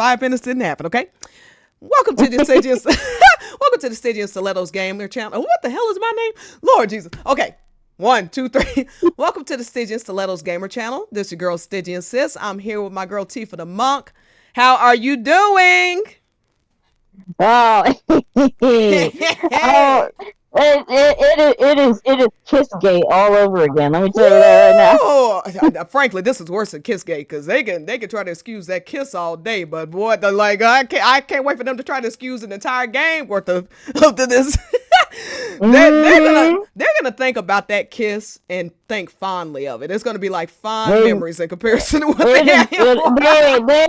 5 minutes didn't happen, okay? Welcome to the Stygian welcome to the Stygian Stilettos Gamer channel. What the hell is my name? Lord Jesus. Okay. 1, 2, 3. Welcome to the Stygian Stilettos Gamer channel. This is your girl Stygian Sis. I'm here with my girl TifaTheMonk. How are you doing? Oh, oh, it is Kissgate all over again. Let me tell you that right now. Frankly, this is worse than Kissgate because they can try to excuse that kiss all day, but boy, I can't wait for them to try to excuse an entire game worth of this. They're gonna think about that kiss and think fondly of it. It's gonna be like fond memories in comparison to what they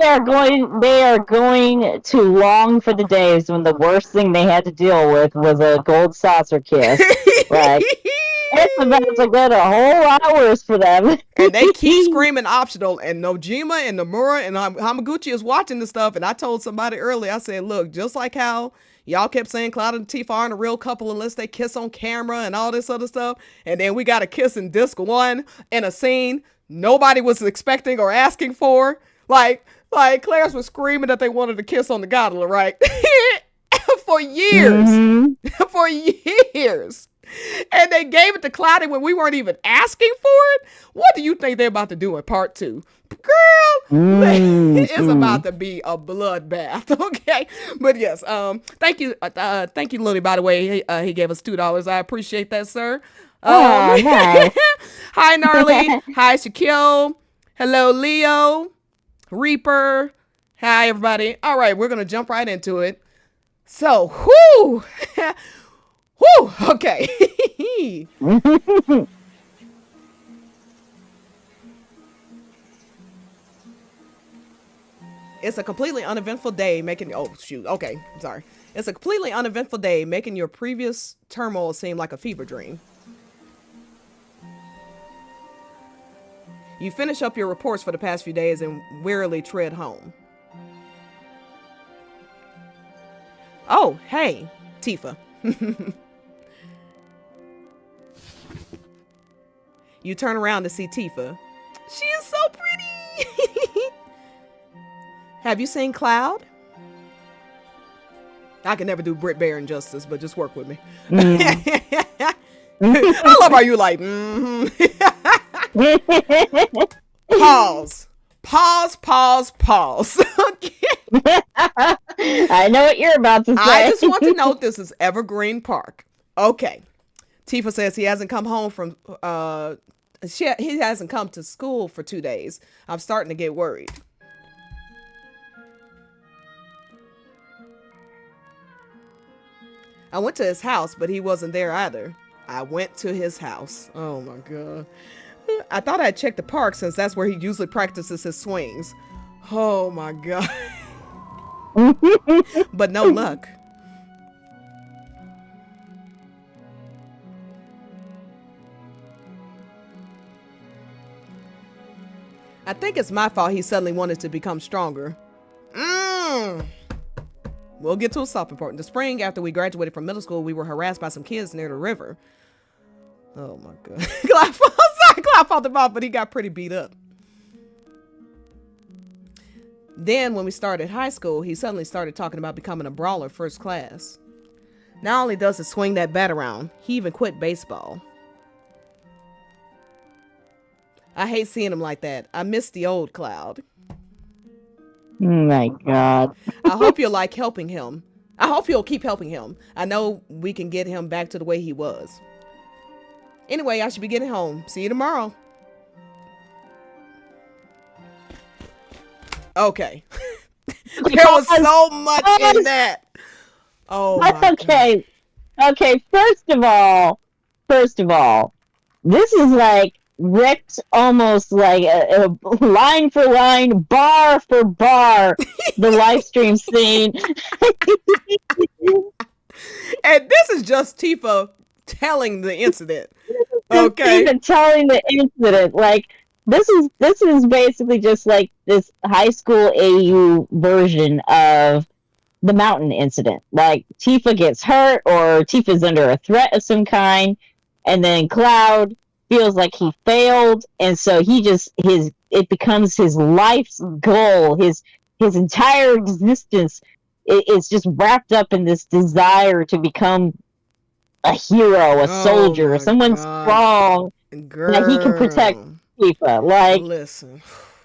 are going to long for the days when the worst thing they had to deal with was a gold saucer kiss. Like, it's about to get a whole lot worse for them. And they keep screaming optional, and Nojima and Nomura and Hamaguchi is watching this stuff. And I told somebody earlier, I said, look, just like how y'all kept saying Cloud and Tifa aren't a real couple unless they kiss on camera and all this other stuff. And then we got a kiss in disc 1 in a scene nobody was expecting or asking for. Like Clarence was screaming that they wanted to kiss on the gondola, right? For years. Mm-hmm. For years. And they gave it to Cloudy when we weren't even asking for it. What do you think they're about to do in part 2? Girl, it's about to be a bloodbath, okay? But yes, thank you, Lily, by the way. He gave us $2. I appreciate that, sir. Nice. Hi, Gnarly. Hi, Shaquille. Hello, Leo. Reaper. Hi, everybody. All right, we're going to jump right into it. So, whoo! Whoo! Okay. It's a completely uneventful day making... Oh, shoot. Okay. Sorry. It's a completely uneventful day making your previous turmoil seem like a fever dream. You finish up your reports for the past few days and wearily tread home. Oh, hey, Tifa. You turn around to see Tifa. She is so pretty. Have you seen Cloud? I can never do Britt Baron justice, but just work with me. I love how you like, Pause. Okay. I know what you're about to say. I just want to note this is Evergreen Park. Okay. Tifa says he hasn't come home from, he hasn't come to school for 2 days. I'm starting to get worried. I went to his house, but he wasn't there either. I went to his house. Oh my God. I thought I'd check the park since that's where he usually practices his swings. Oh my God. But no luck. I think it's my fault he suddenly wanted to become stronger. We'll get to a soft part. In the spring, after we graduated from middle school, we were harassed by some kids near the river. Oh my God. Cloud fought them off, but he got pretty beat up. Then when we started high school, he suddenly started talking about becoming a brawler first class. Not only does he swing that bat around, he even quit baseball. I hate seeing him like that. I miss the old Cloud. Oh my God. I hope you'll like helping him. I hope you'll keep helping him. I know we can get him back to the way he was. Anyway, I should be getting home. See you tomorrow. Okay. There was so much in that. Oh my God. Okay, first of all, this is like ripped almost like a line for line, bar for bar, the live stream scene. And this is just Tifa telling the incident. Okay. Tifa telling the incident. Like, this is basically just like this high school AU version of the mountain incident. Like, Tifa gets hurt or Tifa's under a threat of some kind, and then Cloud feels like he failed, and so it becomes his life's goal, his his entire existence is just wrapped up in this desire to become a hero, a Oh soldier, my someone God, strong that he can protect girl. Tifa. Like, Listen,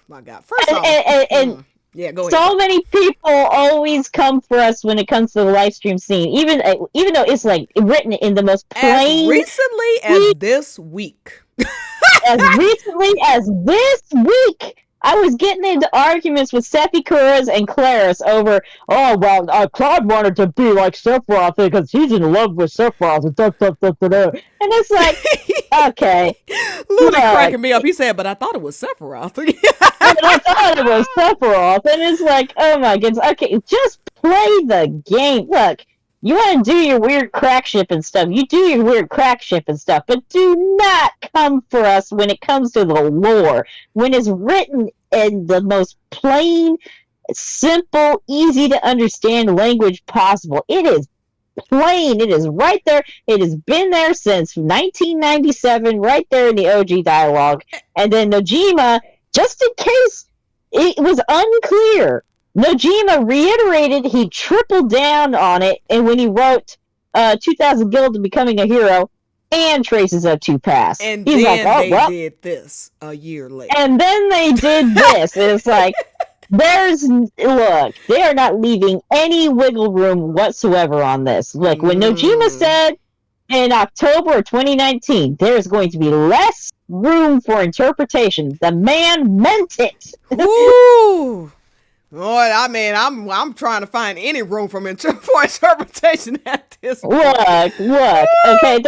my God. First and, off, and, and yeah, go ahead. so many people always come for us when it comes to the live stream scene, even though it's like written in the most As plain, recently as sweet, this week. as recently as this week. I was getting into arguments with Sephi Kuras and Claris over, oh, well, Cloud wanted to be like Sephiroth because he's in love with Sephiroth. And it's like, okay, Literally look, cracking me up. He said, but I thought it was Sephiroth. but I thought it was Sephiroth. And it's like, oh my goodness, okay, just play the game. Look, you want to do your weird crack ship and stuff, you do your weird crack ship and stuff, but do not come for us when it comes to the lore. When it's written in the most plain, simple, easy to understand language possible. It is plain. It is right there. It has been there since 1997, right there in the OG dialogue. And then Nojima, just in case it was unclear, Nojima reiterated, he tripled down on it, and when he wrote 2000 Guild to Becoming a Hero and Traces of Two Pass. And He's then like, oh, they well. did this a year later. And then they did this. And it's like, look, they are not leaving any wiggle room whatsoever on this. Look, when Nojima said in October of 2019, there's going to be less room for interpretation, the man meant it. Ooh. Boy, I mean, I'm trying to find any room for interpretation at this point. Look. Okay,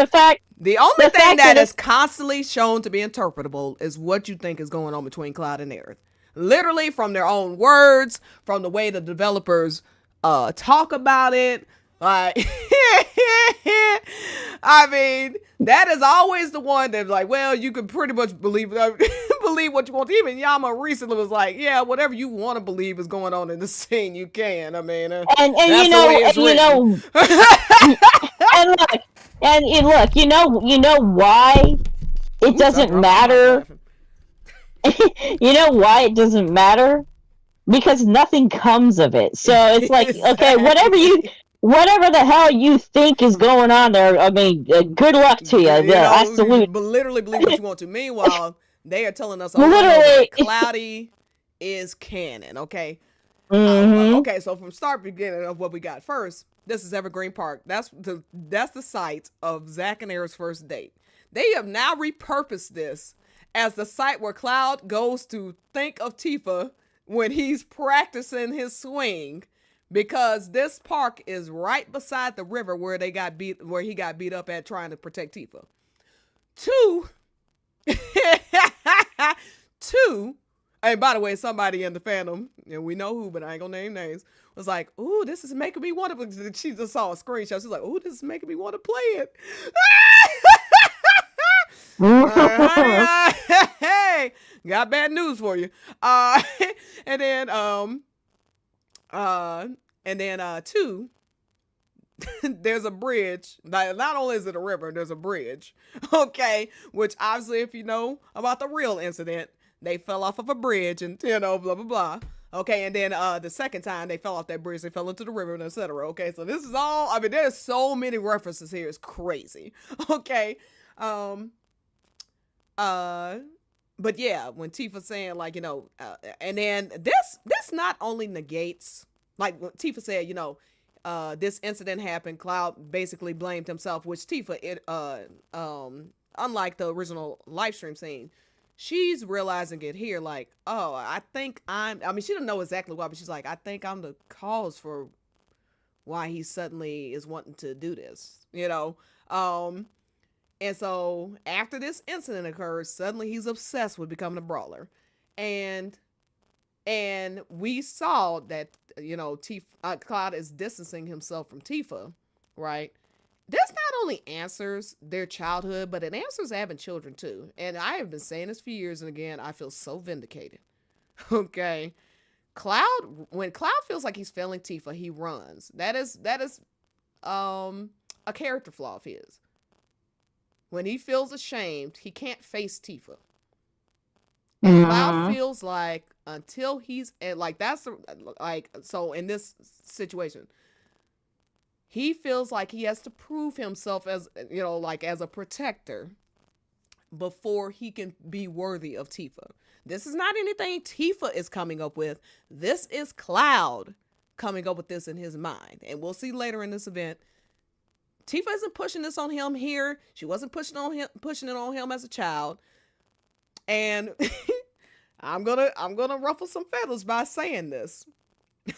the only thing that is constantly shown to be interpretable is what you think is going on between Cloud and Aerith. Literally from their own words, from the way the developers talk about it. Like, I mean, that is always the one that's like, well, you can pretty much believe what you want. Even Yama recently was like, yeah, whatever you want to believe is going on in the scene, you can. I mean, and you know, and look, you know why it doesn't matter. You know why it doesn't matter? Because nothing comes of it. So it's like, okay, whatever the hell you think is going on there, I mean, good luck to you. Absolutely. But literally believe what you want to. Meanwhile, they are telling us literally Cloudy is canon, okay? Okay, so from start beginning of what we got first, this is Evergreen Park. That's the site of Zack and Aerith's first date. They have now repurposed this as the site where Cloud goes to think of Tifa when he's practicing his swing, because this park is right beside the river where he got beat up at trying to protect Tifa. Two, and by the way, somebody in the fandom, and we know who, but I ain't gonna name names, was like, ooh, this is making me want to, she just saw a screenshot, she's like, ooh, this is making me want to play it. Hey, got bad news for you. And then two, there's a bridge. Not only is it a river, there's a bridge. Okay, which obviously, if you know about the real incident, they fell off of a bridge and blah blah blah. Okay, and then the second time they fell off that bridge, they fell into the river and etc. Okay, so this is all. I mean, there's so many references here. It's crazy. Okay. But yeah, when Tifa saying like, and then this not only negates, like when Tifa said, this incident happened, Cloud basically blamed himself, which Tifa, unlike the original live stream scene, she's realizing it here, like, oh, I mean, she didn't know exactly why, but she's like, I think I'm the cause for why he suddenly is wanting to do this, and so after this incident occurs, suddenly he's obsessed with becoming a brawler. And we saw that, Cloud is distancing himself from Tifa, right? This not only answers their childhood, but it answers having children too. And I have been saying this for years, and again, I feel so vindicated. Okay. When Cloud feels like he's failing Tifa, he runs. That is a character flaw of his. When he feels ashamed, he can't face Tifa. And Cloud feels like until he's like that's like so in this situation he feels like he has to prove himself as like as a protector before he can be worthy of Tifa. This is not anything Tifa is coming up with. This is Cloud coming up with this in his mind, and we'll see later in this event. Tifa isn't pushing this on him here. She wasn't pushing it on him as a child. And I'm gonna ruffle some feathers by saying this.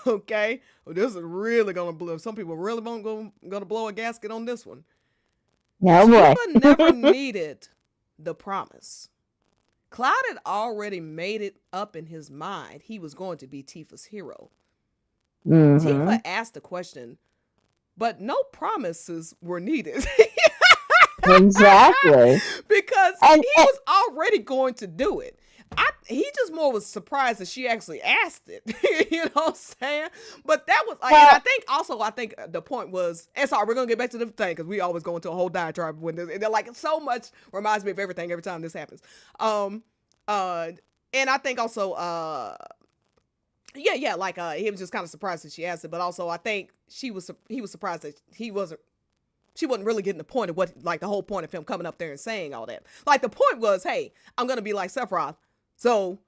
Okay, well, this is really gonna blow. Some people really gonna blow a gasket on this one. No boy. Tifa never needed the promise. Cloud had already made it up in his mind he was going to be Tifa's hero. Mm-hmm. Tifa asked the question, but no promises were needed. Exactly. Because he was already going to do it. He just more was surprised that she actually asked it. You know what I'm saying? But that was like, and I think the point was, and sorry, we're gonna get back to the thing because we always go into a whole diatribe when they're like so much reminds me of everything every time this happens. And I think also like he was just kind of surprised that she asked it, but also I think he was surprised that she wasn't really getting the point of what, like, the whole point of him coming up there and saying all that. Like, the point was, hey, I'm going to be like Sephiroth, so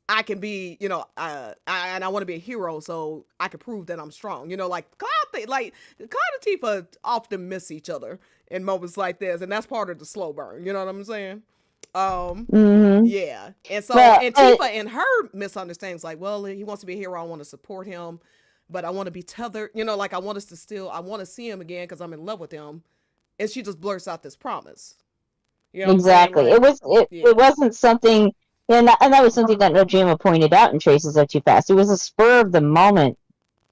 I can be, and I want to be a hero, so I can prove that I'm strong. Like, Cloud and Tifa often miss each other in moments like this, and that's part of the slow burn. You know what I'm saying? Yeah. And so, and Tifa and her misunderstandings, like, well, he wants to be a hero, I want to support him, but I want to be tethered, like I want to see him again because I'm in love with him. And she just blurts out this promise. Exactly. Like, it wasn't something, and that was something that Nojima pointed out in Traces of Too Fast. It was a spur of the moment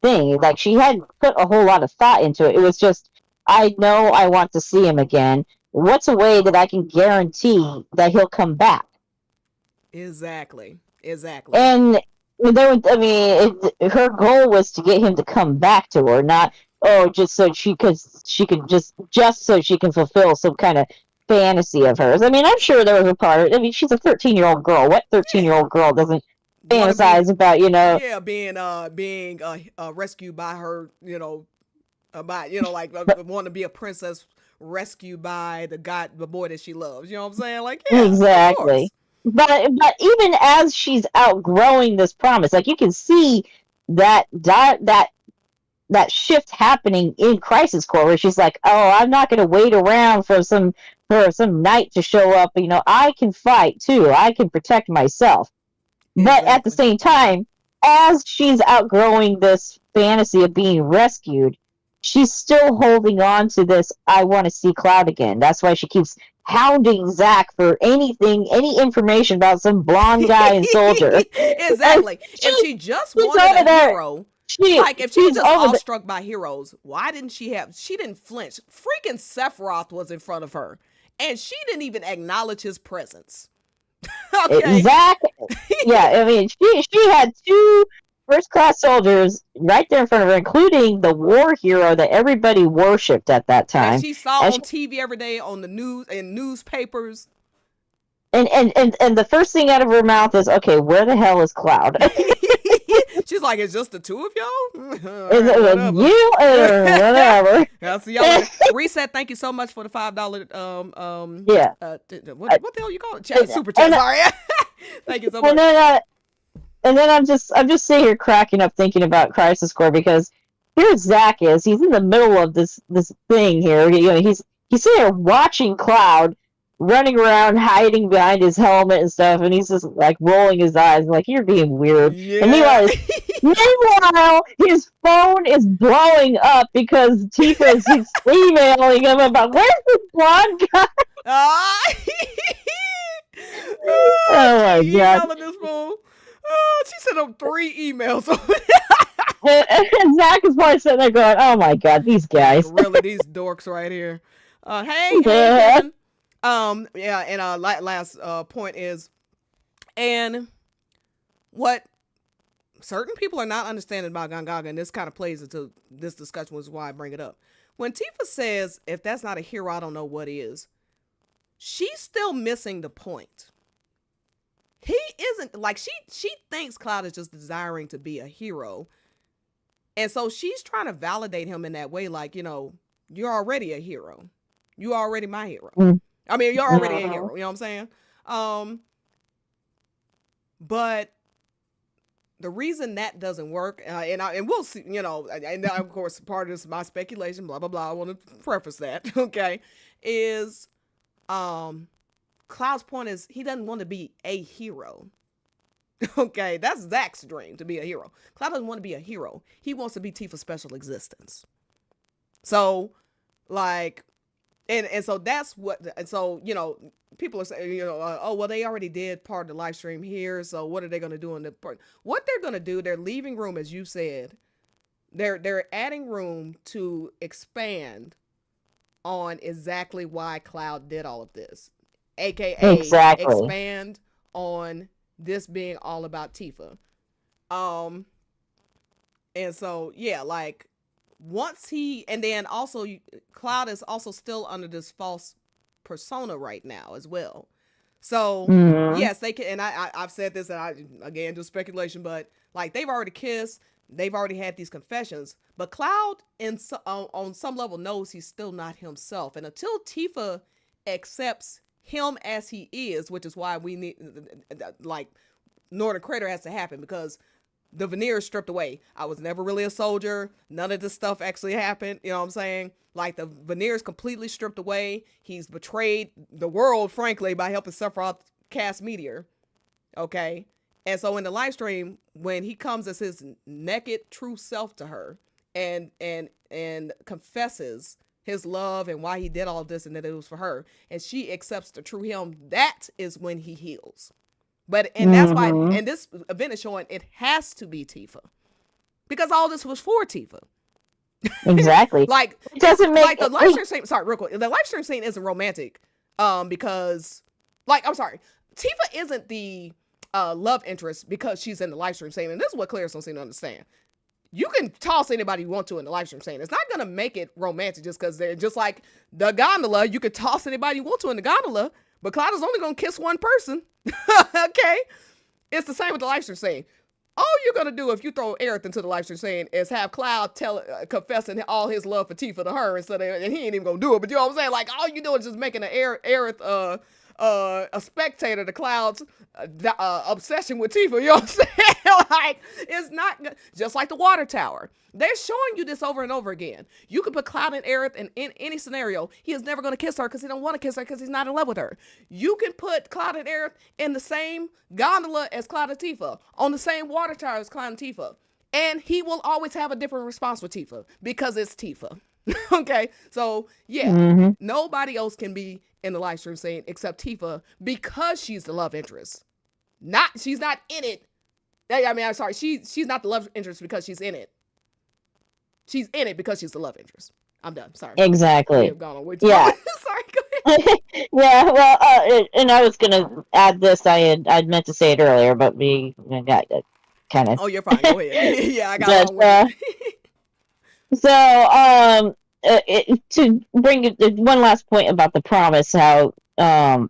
thing. Like, she hadn't put a whole lot of thought into it. It was just, I know I want to see him again. What's a way that I can guarantee that he'll come back? Exactly. And her goal was to get him to come back to her, not just so she could just so she can fulfill some kind of fantasy of hers. I mean, I'm sure there was a part. I mean, she's a 13-year-old girl. What 13-year-old girl doesn't fantasize about being rescued by her, like want to be a princess rescued by the boy that she loves. You know what I'm saying? Like, yeah, exactly. But even as she's outgrowing this promise, like, you can see that shift happening in Crisis Core, where she's like, "Oh, I'm not going to wait around for some knight to show up. I can fight too. I can protect myself." Exactly. But at the same time, as she's outgrowing this fantasy of being rescued, she's still holding on to this, I want to see Cloud again. That's why she keeps hounding Zack for any information about some blonde guy and soldier. Exactly. If she just wanted a hero, if she was just awestruck by heroes, why didn't she didn't flinch. Freaking Sephiroth was in front of her, and she didn't even acknowledge his presence. Okay. Exactly. Yeah, I mean, she had two first-class soldiers right there in front of her, including the war hero that everybody worshipped at that time. That she saw on TV every day, on the news and newspapers. And the first thing out of her mouth is, "Okay, where the hell is Cloud?" She's like, "It's just the two of y'all?" Whatever. You whatever. I'll see y'all. Reset. Thank you so much for the $5. What the hell you call it? Super chat. Sorry. Thank you so much. And then I'm just sitting here cracking up thinking about Crisis Core, because here Zack is. He's in the middle of this thing here. He's sitting there watching Cloud running around, hiding behind his helmet and stuff, and he's just like rolling his eyes, like, "You're being weird." Yeah. And meanwhile, his phone is blowing up because Tifa is emailing him about, "Where's this blonde guy?" Oh my god! This fool. She sent him 3 emails. And Zack is probably sitting there going, "Oh my god, these guys! Really, these dorks right here." Hey, Kevin. And last point is, and what certain people are not understanding about Gongaga, and this kind of plays into this discussion, which is why I bring it up. When Tifa says, "If that's not a hero, I don't know what is," she's still missing the point. he isn't like she thinks Cloud is just desiring to be a hero. And so she's trying to validate him in that way, like, you're already a hero. You already my hero. Mm. I mean, you're already a hero, you know what I'm saying? But the reason that doesn't work, and we'll see, and of course part of this is my speculation, blah blah blah. I want to preface that, okay, is Cloud's point is he doesn't want to be a hero. Okay, that's Zach's dream, to be a hero. Cloud doesn't want to be a hero. He wants to be Tifa's special existence. So, like, and so that's what, and so, people are saying, oh, well, they already did part of the live stream here, so what are they going to do in the part? What they're going to do, they're leaving room, as you said, they're adding room to expand on exactly why Cloud did all of this, aka expand on this being all about Tifa. And so, yeah, like, once and then also Cloud is also still under this false persona right now as well. So yes, they can, and I've said this, and I again do speculation, but like, they've already kissed, they've already had these confessions, but Cloud on some level knows he's still not himself, and until Tifa accepts him as he is, which is why we need, like, Northern Crater has to happen, because the veneer is stripped away. I was never really a soldier. None of this stuff actually happened. You know what I'm saying? Like, the veneer is completely stripped away. He's betrayed the world, frankly, by helping Sephiroth cast Meteor. Okay? And so in the live stream, when he comes as his naked true self to her and confesses his love and why he did all this and that it was for her, and she accepts the true him, that is when he heals. And that's why, and this event is showing it has to be Tifa, because all this was for Tifa. Exactly. Like, it doesn't make like the live stream scene. Sorry, real quick. The live stream scene isn't romantic, because, like, I'm sorry, Tifa isn't the love interest because she's in the live stream scene, and this is what Claire's don't seem to understand. You can toss anybody you want to in the live stream scene. It's not gonna make it romantic just because they're just like the gondola. You could toss anybody you want to in the gondola, but Cloud is only gonna kiss one person. Okay, it's the same with the live stream scene. All you're gonna do if you throw Aerith into the live stream scene is have Cloud confessing all his love for Tifa to her, instead of, and he ain't even gonna do it. But you know what I'm saying? Like, all you do is just making an Aerith a spectator to Cloud's obsession with Tifa. You know what I'm saying? Like, it's not just like the water tower. They're showing you this over and over again. You can put Cloud and Aerith in any scenario. He is never going to kiss her because he don't want to kiss her because he's not in love with her. You can put Cloud and Aerith in the same gondola as Cloud and Tifa, on the same water tower as Cloud and Tifa, and he will always have a different response with Tifa because it's Tifa. Okay, so yeah, nobody else can be in the live stream scene except Tifa, because she's the love interest. She's not in it. I mean, I'm sorry, she's not the love interest because she's in it. She's in it because she's the love interest. I'm done. Sorry. Exactly. Yeah. Sorry. Go ahead. Yeah. Well, and I was gonna add this. I'd meant to say it earlier, but we got kind of. Oh, you're fine. Go ahead. Yeah, I got one. So, to bring one last point about the promise, how the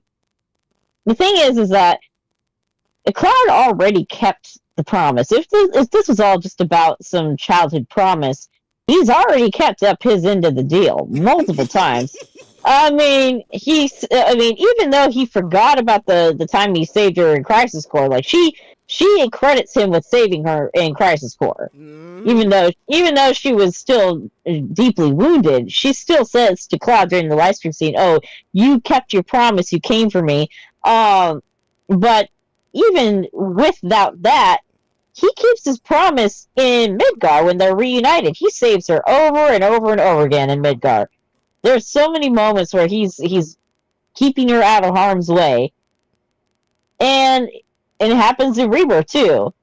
thing is that Cloud already kept the promise. If this was all just about some childhood promise, he's already kept up his end of the deal multiple times. I mean, even though he forgot about the time he saved her in Crisis Core, like she credits him with saving her in Crisis Core. Even though she was still deeply wounded, she still says to Cloud during the live stream scene, "Oh, you kept your promise. You came for me." But even without that, he keeps his promise in Midgar when they're reunited. He saves her over and over and over again in Midgar. There's so many moments where he's keeping her out of harm's way, and it happens in Rebirth too.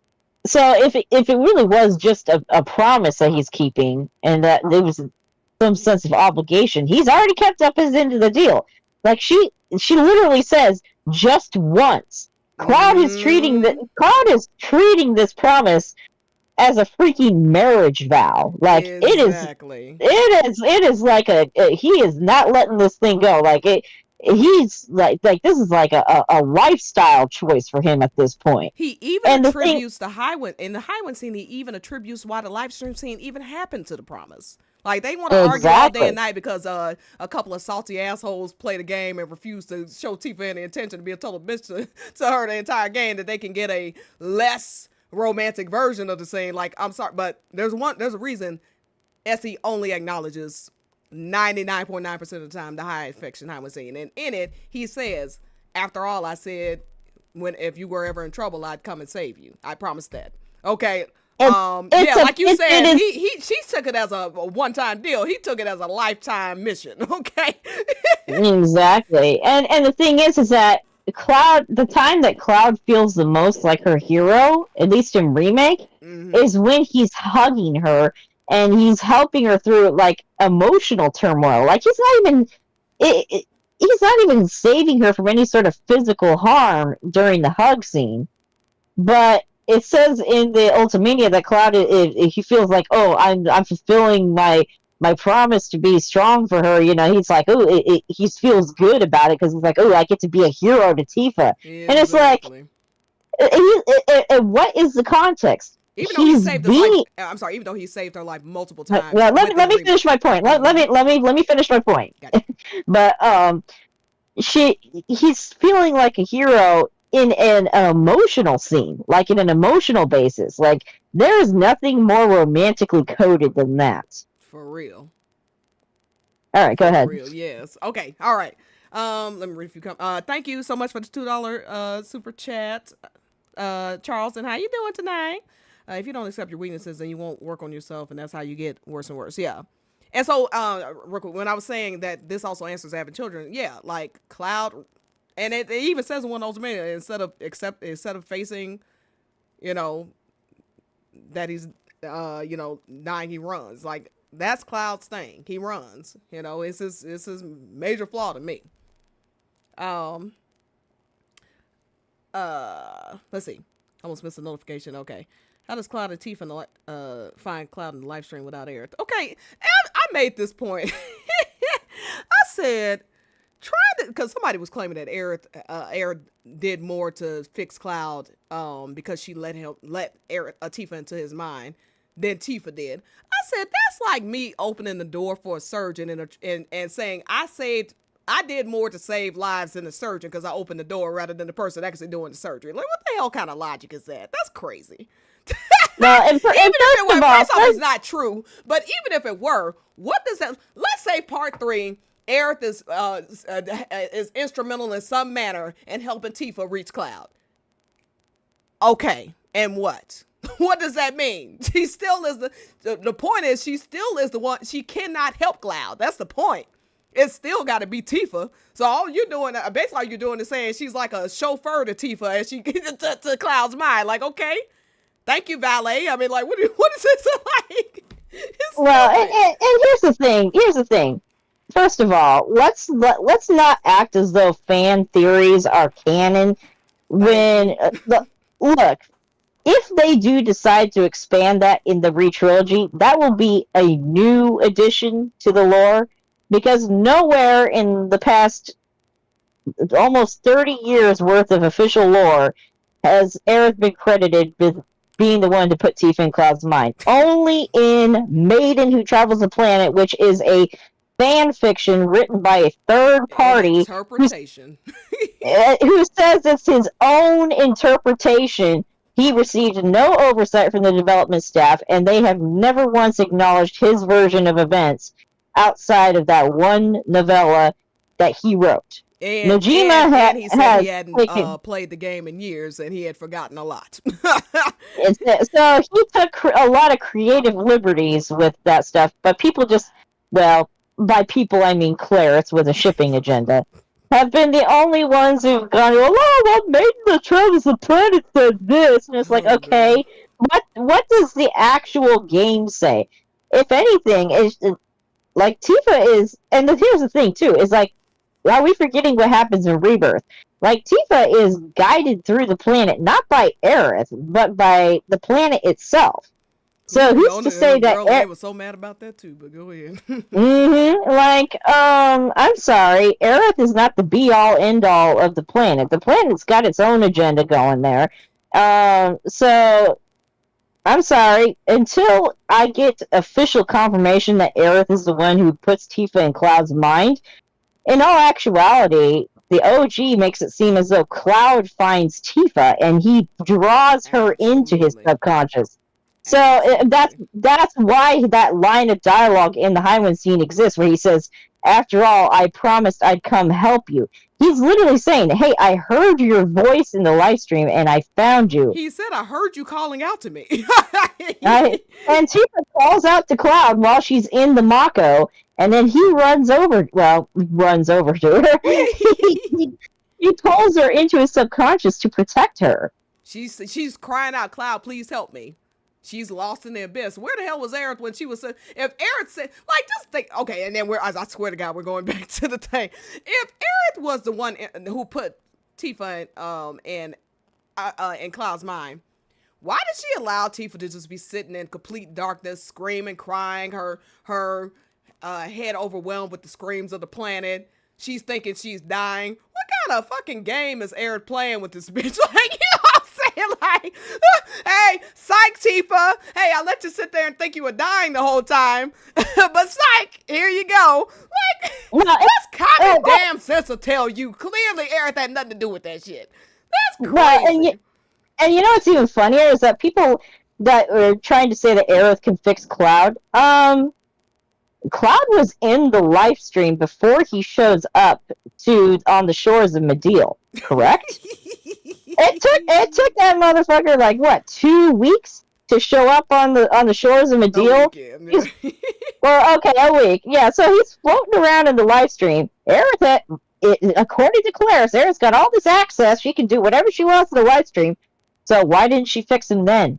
So if it really was just a promise that he's keeping, and that there was some sense of obligation, he's already kept up his end of the deal. Like, she literally says, just once. Cloud is treating this promise as a freaking marriage vow. Like, exactly. it is like he is not letting this thing go. Like, he's like this is like a lifestyle choice for him at this point. He even And the attributes the Highwind in the Highwind scene. He even attributes why the live stream scene even happened to the Promise. Like they want to argue all day and night because a couple of salty assholes played a game and refused to show Tifa any intention to be a total bitch to her the entire game, that they can get a less romantic version of the scene. Like, I'm sorry, but there's a reason Essie only acknowledges 99.9% of the time the high affection Highwind scene, and in it he says, "After all, I said if you were ever in trouble, I'd come and save you. I promised that." Okay. Like you said, she took it as a one-time deal. He took it as a lifetime mission. Okay. Exactly. And the thing is that Cloud, the time that Cloud feels the most like her hero, at least in Remake, is when he's hugging her and he's helping her through like emotional turmoil. Like he's not even saving her from any sort of physical harm during the hug scene. But it says in the Ultimania that Cloud, he feels like, oh, I'm fulfilling my promise to be strong for her. You know, he's like, oh, he feels good about it because he's like, oh, I get to be a hero to Tifa. Yeah, and it's exactly. Like, what is the context? Even though he saved her life, I'm sorry. Even though he saved her life multiple times. Let me finish my point. Let me finish my point. But he's feeling like a hero in an emotional scene, like in an emotional basis. Like there is nothing more romantically coded than that. For real. All right, go ahead. For real, yes. Okay, all right. Let me read a few comments. Thank you so much for the $2 super chat, Charleston. How you doing tonight? If you don't accept your weaknesses, then you won't work on yourself, and that's how you get worse and worse. Yeah. And so, when I was saying that this also answers having children, yeah, like Cloud. And it even says in one ultimatum, instead of facing, that he's, dying, he runs. Like that's Cloud's thing. He runs. It's his major flaw to me. Let's see. Almost missed a notification. Okay. How does Cloud and Tifa find Cloud in the live stream without Aerith? Okay, I made this point. I said, because somebody was claiming that Aerith did more to fix Cloud because she let Tifa into his mind than Tifa did. I said that's like me opening the door for a surgeon and saying I did more to save lives than the surgeon because I opened the door rather than the person actually doing the surgery. Like, what the hell kind of logic is that? That's crazy. No, even if it's not true, but even if it were, what does that? Let's say part 3. Aerith is instrumental in some manner in helping Tifa reach Cloud. Okay, and what? What does that mean? She still is the point is she still is the one. She cannot help Cloud. That's the point. It's still got to be Tifa. So all you're doing, basically all you're doing is saying she's like a chauffeur to Tifa as she gets to Cloud's mind. Like, okay, thank you, valet. I mean, like, what is this like? And here's the thing. First of all, let's not act as though fan theories are canon. When look, if they do decide to expand that in the re-trilogy, that will be a new addition to the lore, because nowhere in the past almost 30 years worth of official lore has Aerith been credited with being the one to put Tifa in Cloud's mind. Only in Maiden Who Travels the Planet, which is a fan fiction written by a third party interpretation who says it's his own interpretation. He received no oversight from the development staff, and they have never once acknowledged his version of events outside of that one novella that he wrote. And Nojima he said he hadn't played the game in years, and he had forgotten a lot. So he took a lot of creative liberties with that stuff, but people just, well, by people I mean Clarence with a shipping agenda, have been the only ones who've gone, oh, well, Maiden the Travels the Planet said this, and it's like, okay, what does the actual game say? If anything, is like Tifa is, and here's the thing too, is like, are we forgetting what happens in Rebirth? Like, Tifa is guided through the planet, not by Aerith, but by the planet itself. So who's to say that? Girl, they was so mad about that too. But go ahead. Like, I'm sorry, Aerith is not the be all end all of the planet. The planet's got its own agenda going there. So I'm sorry. Until I get official confirmation that Aerith is the one who puts Tifa in Cloud's mind, in all actuality, the OG makes it seem as though Cloud finds Tifa and he draws her into his subconscious. So that's why that line of dialogue in the Highwind scene exists, where he says, "After all, I promised I'd come help you." He's literally saying, "Hey, I heard your voice in the live stream and I found you." He said, "I heard you calling out to me." And Tifa calls out to Cloud while she's in the Mako, and then he runs over to her. He pulls her into his subconscious to protect her. She's crying out, "Cloud, please help me." She's lost in the abyss. Where the hell was Aerith when she was? If Aerith said, like, just think, okay, and then I swear to God, we're going back to the thing. If Aerith was the one who put Tifa in Cloud's mind, why did she allow Tifa to just be sitting in complete darkness, screaming, crying, her head overwhelmed with the screams of the planet? She's thinking she's dying. What kind of fucking game is Aerith playing with this bitch? Like, you know what I'm saying? Like, hey, psych, Tifa. Hey, I let you sit there and think you were dying the whole time. But psych, here you go. Like, that's common damn sense to tell you. Clearly, Aerith had nothing to do with that shit. That's crazy. And you know what's even funnier is that people that are trying to say that Aerith can fix Cloud, Cloud was in the live stream before he shows up on the shores of Mideel, correct? It took that motherfucker like what, 2 weeks to show up on the shores of Mideel? A week. Yeah, so he's floating around in the live stream. Aerith, according to Claris, Aerith's got all this access. She can do whatever she wants in the live stream. So why didn't she fix him then?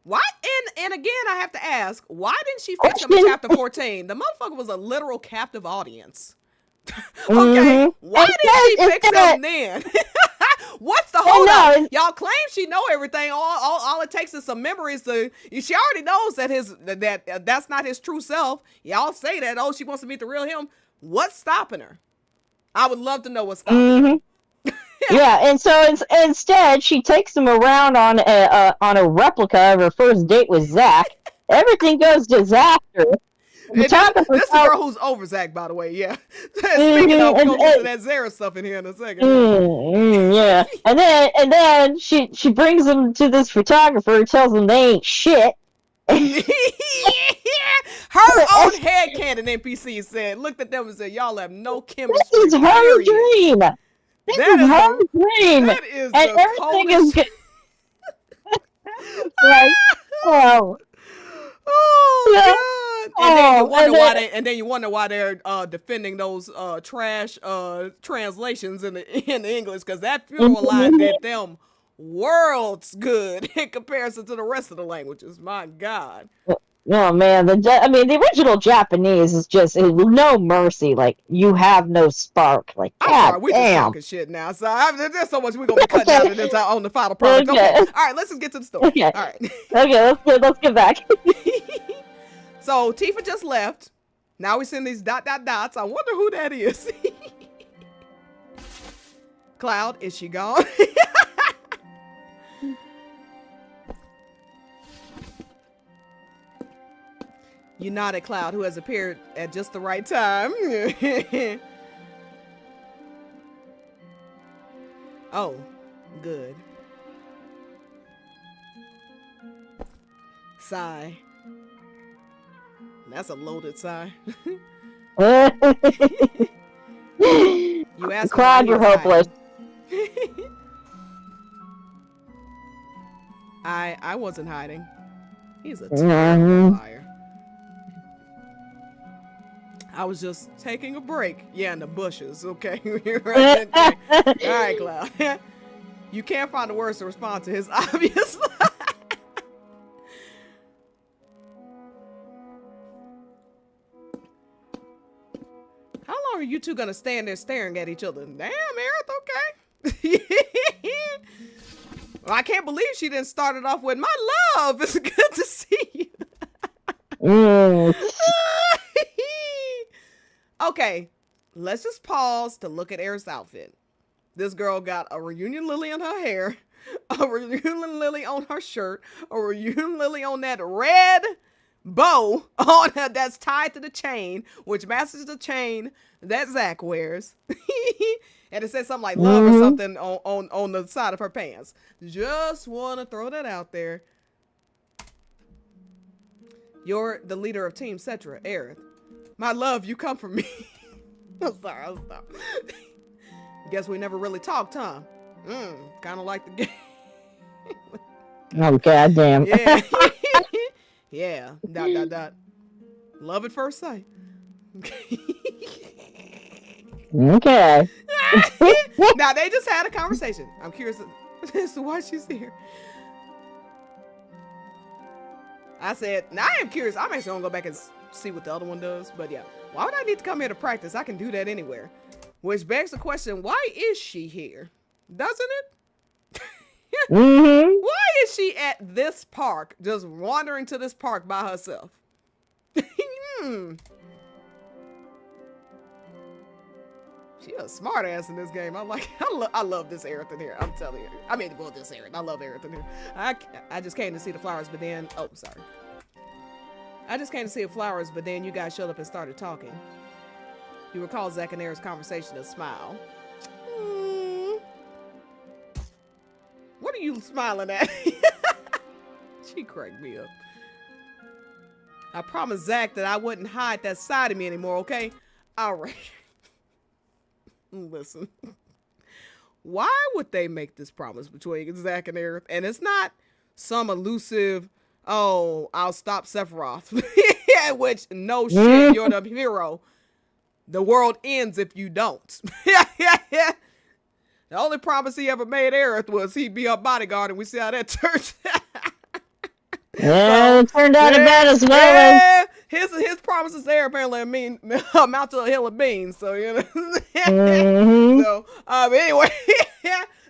Why? And again, I have to ask, why didn't she fix him in chapter 14? The motherfucker was a literal captive audience. Okay, why didn't she fix him then? What's the hold up? Y'all claim she know everything. All it takes is some memories to. She already knows that that's not his true self. Y'all say that. Oh, she wants to meet the real him. What's stopping her? I would love to know what's stopping her. Yeah, and so instead, she takes him around on a replica of her first date with Zack. Everything goes disaster. This is the girl who's over Zack, by the way. Yeah. Speaking of, we're gonna get to that Zara stuff in here in a second. Yeah, and then she brings him to this photographer, tells him they ain't shit. Her own headcanon NPC looked at them and said, "Y'all have no chemistry." This is her dream. This is her dream. That is and everything is good. Like, oh God. And then you wonder why they're defending those trash translations in the English, because that funeral line did them worlds good in comparison to the rest of the languages. My God. Oh man, the original Japanese is just no mercy. Like, you have no spark. Like, God we damn. just talking shit now. So there's so much we're gonna be cutting out of this on the final product. Okay. All right, let's just get to the story. Okay. All right. Okay, let's get back. So Tifa just left. Now we're seeing these ... dots. I wonder who that is. Cloud, is she gone? You nodded, Cloud, who has appeared at just the right time. Oh, good. Sigh. That's a loaded sigh. You asked Cloud, you're hopeless. I wasn't hiding. He's a terrible liar. I was just taking a break. Yeah, in the bushes. Okay. Right. All right, Cloud. You can't find the words to respond to his obvious lie. How long are you two gonna stand there staring at each other? Damn, Aerith, okay. Well, I can't believe she didn't start it off with, "My love, it's good to see Mm. Okay, let's just pause to look at Aerith's outfit. This girl got a reunion lily in her hair, a reunion lily on her shirt, a reunion lily on that red bow on her that's tied to the chain, which matches the chain that Zach wears. And it says something like love or something on the side of her pants. Just want to throw that out there. You're the leader of Team Cetra, Aerith. My love, you come from me. I'm sorry, I'll stop. Guess we never really talked, huh? Kind of like the game. Oh, goddamn. Yeah. Yeah. ... Love at first sight. Okay. Now, they just had a conversation. I'm curious as to why she's here. I said, now I am curious. I'm actually going to go back and see what the other one does. But yeah, why would I need to come here to practice? I can do that anywhere. Which begs the question, why is she here? Doesn't it? Why is she at this park, just wandering to this park by herself? She a smart ass in this game. I love this Aerith in here. I'm telling you. I mean, well, this Aerith. I love Aerith in here. I just came to see the flowers, but then, oh, sorry. I just came to see the flowers, but then you guys showed up and started talking. You recall Zach and Aerith's conversation and smile. What are you smiling at? She cracked me up. I promised Zach that I wouldn't hide that side of me anymore, okay? All right. Listen. Why would they make this promise between Zach and Aerith? And it's not some elusive, oh, I'll stop Sephiroth. Which, no shit, you're the hero. The world ends if you don't. The only promise he ever made Aerith was he'd be her bodyguard, and we see how that turned out. Yeah, it turned out about as well as... His promises there apparently amount to a hill of beans, so, you know. So, anyway,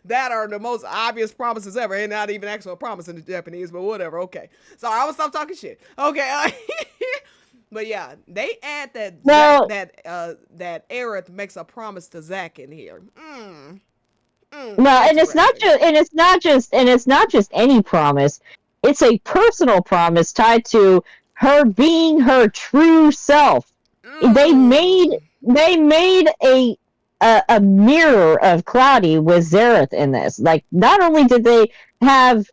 that are the most obvious promises ever, and not even actual promise in the Japanese, but whatever, okay. So, I will stop talking shit. Okay, but yeah, they add that that Aerith makes a promise to Zach in here. No, and it's not just any promise. It's a personal promise tied to her being her true self. They made a mirror of Cloudy with Aerith in this. Like, not only did they have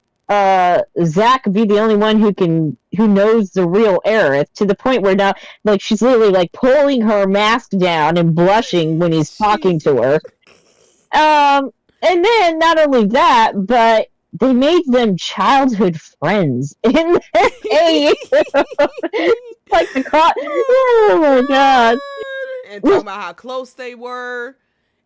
Zach be the only one who knows the real Aerith, to the point where now, like, she's literally like pulling her mask down and blushing when he's talking to her. And then not only that, but they made them childhood friends in like the oh my god. And talking about how close they were.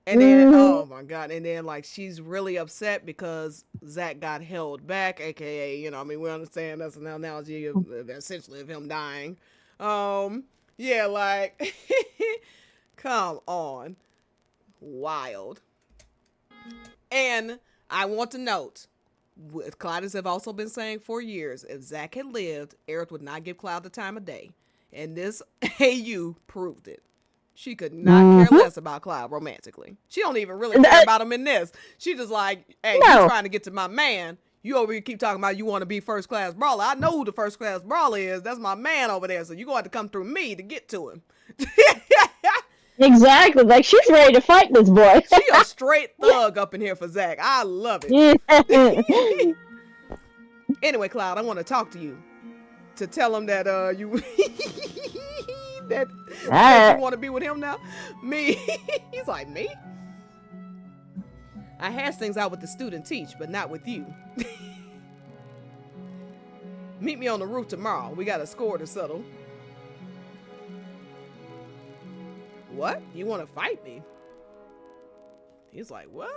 And then, oh my god, and then like she's really upset because Zach got held back, aka, you know, I mean, we understand that's an analogy of essentially of him dying. Yeah, like come on. Wild. And I want to note, Clouders have also been saying for years, if Zach had lived, Aerith would not give Cloud the time of day. And this AU proved it. She could not care less about Cloud romantically. She don't even really care about him in this. She just like, hey, you trying to get to my man. You over here keep talking about you want to be first class brawler. I know who the first class brawler is. That's my man over there. So you're going to have to come through me to get to him. Exactly. Like, she's ready to fight this boy. She a straight thug up in here for Zach. I love it. Anyway, Cloud, I want to talk to you. To tell him that you that you want to be with him now. Me. He's like, me? I hash things out with the student teach, but not with you. Meet me on the roof tomorrow. We got a score to settle. What? You want to fight me? He's like, what?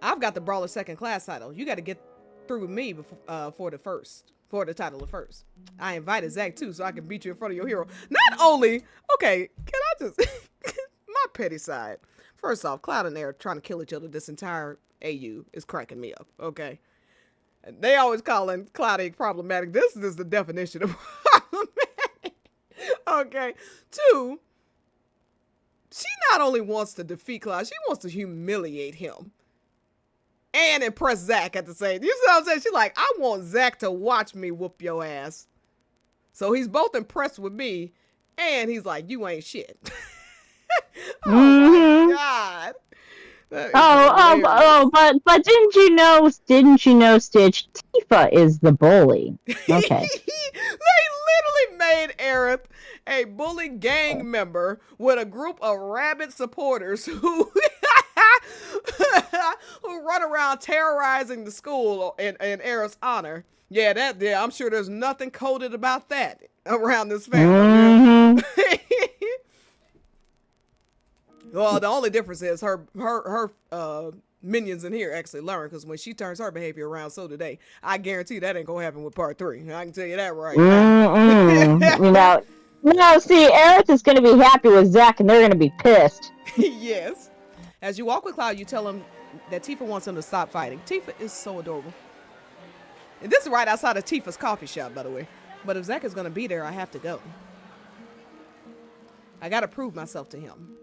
I've got the brawler second class title. You got to get through with me before, for the title of first. I invited Zach too, so I can beat you in front of your hero. Not only, okay, can I just, my petty side. First off, Cloud and Aerith trying to kill each other this entire AU is cracking me up, okay? They always calling Cloudy problematic. This is the definition of problematic. Okay. 2, she not only wants to defeat Cloud, she wants to humiliate him. And impress Zach at the same. You see what I'm saying? She's like, I want Zach to watch me whoop your ass. So he's both impressed with me, and he's like, you ain't shit. Oh my God. But didn't you know, Stitch, Tifa is the bully. Okay. They literally made Aerith a bully gang member with a group of rabid supporters who run around terrorizing the school in Aerith's honor. Yeah, I'm sure there's nothing coded about that around this family. Well, the only difference is her minions in here actually learn, because when she turns her behavior around, so do they. I guarantee that ain't gonna happen with part 3. I can tell you that right now. No, see, Aerith is gonna be happy with Zach, and they're gonna be pissed. Yes. As you walk with Cloud, you tell him that Tifa wants him to stop fighting. Tifa is so adorable. And this is right outside of Tifa's coffee shop, by the way. But if Zach is gonna be there, I have to go. I gotta prove myself to him.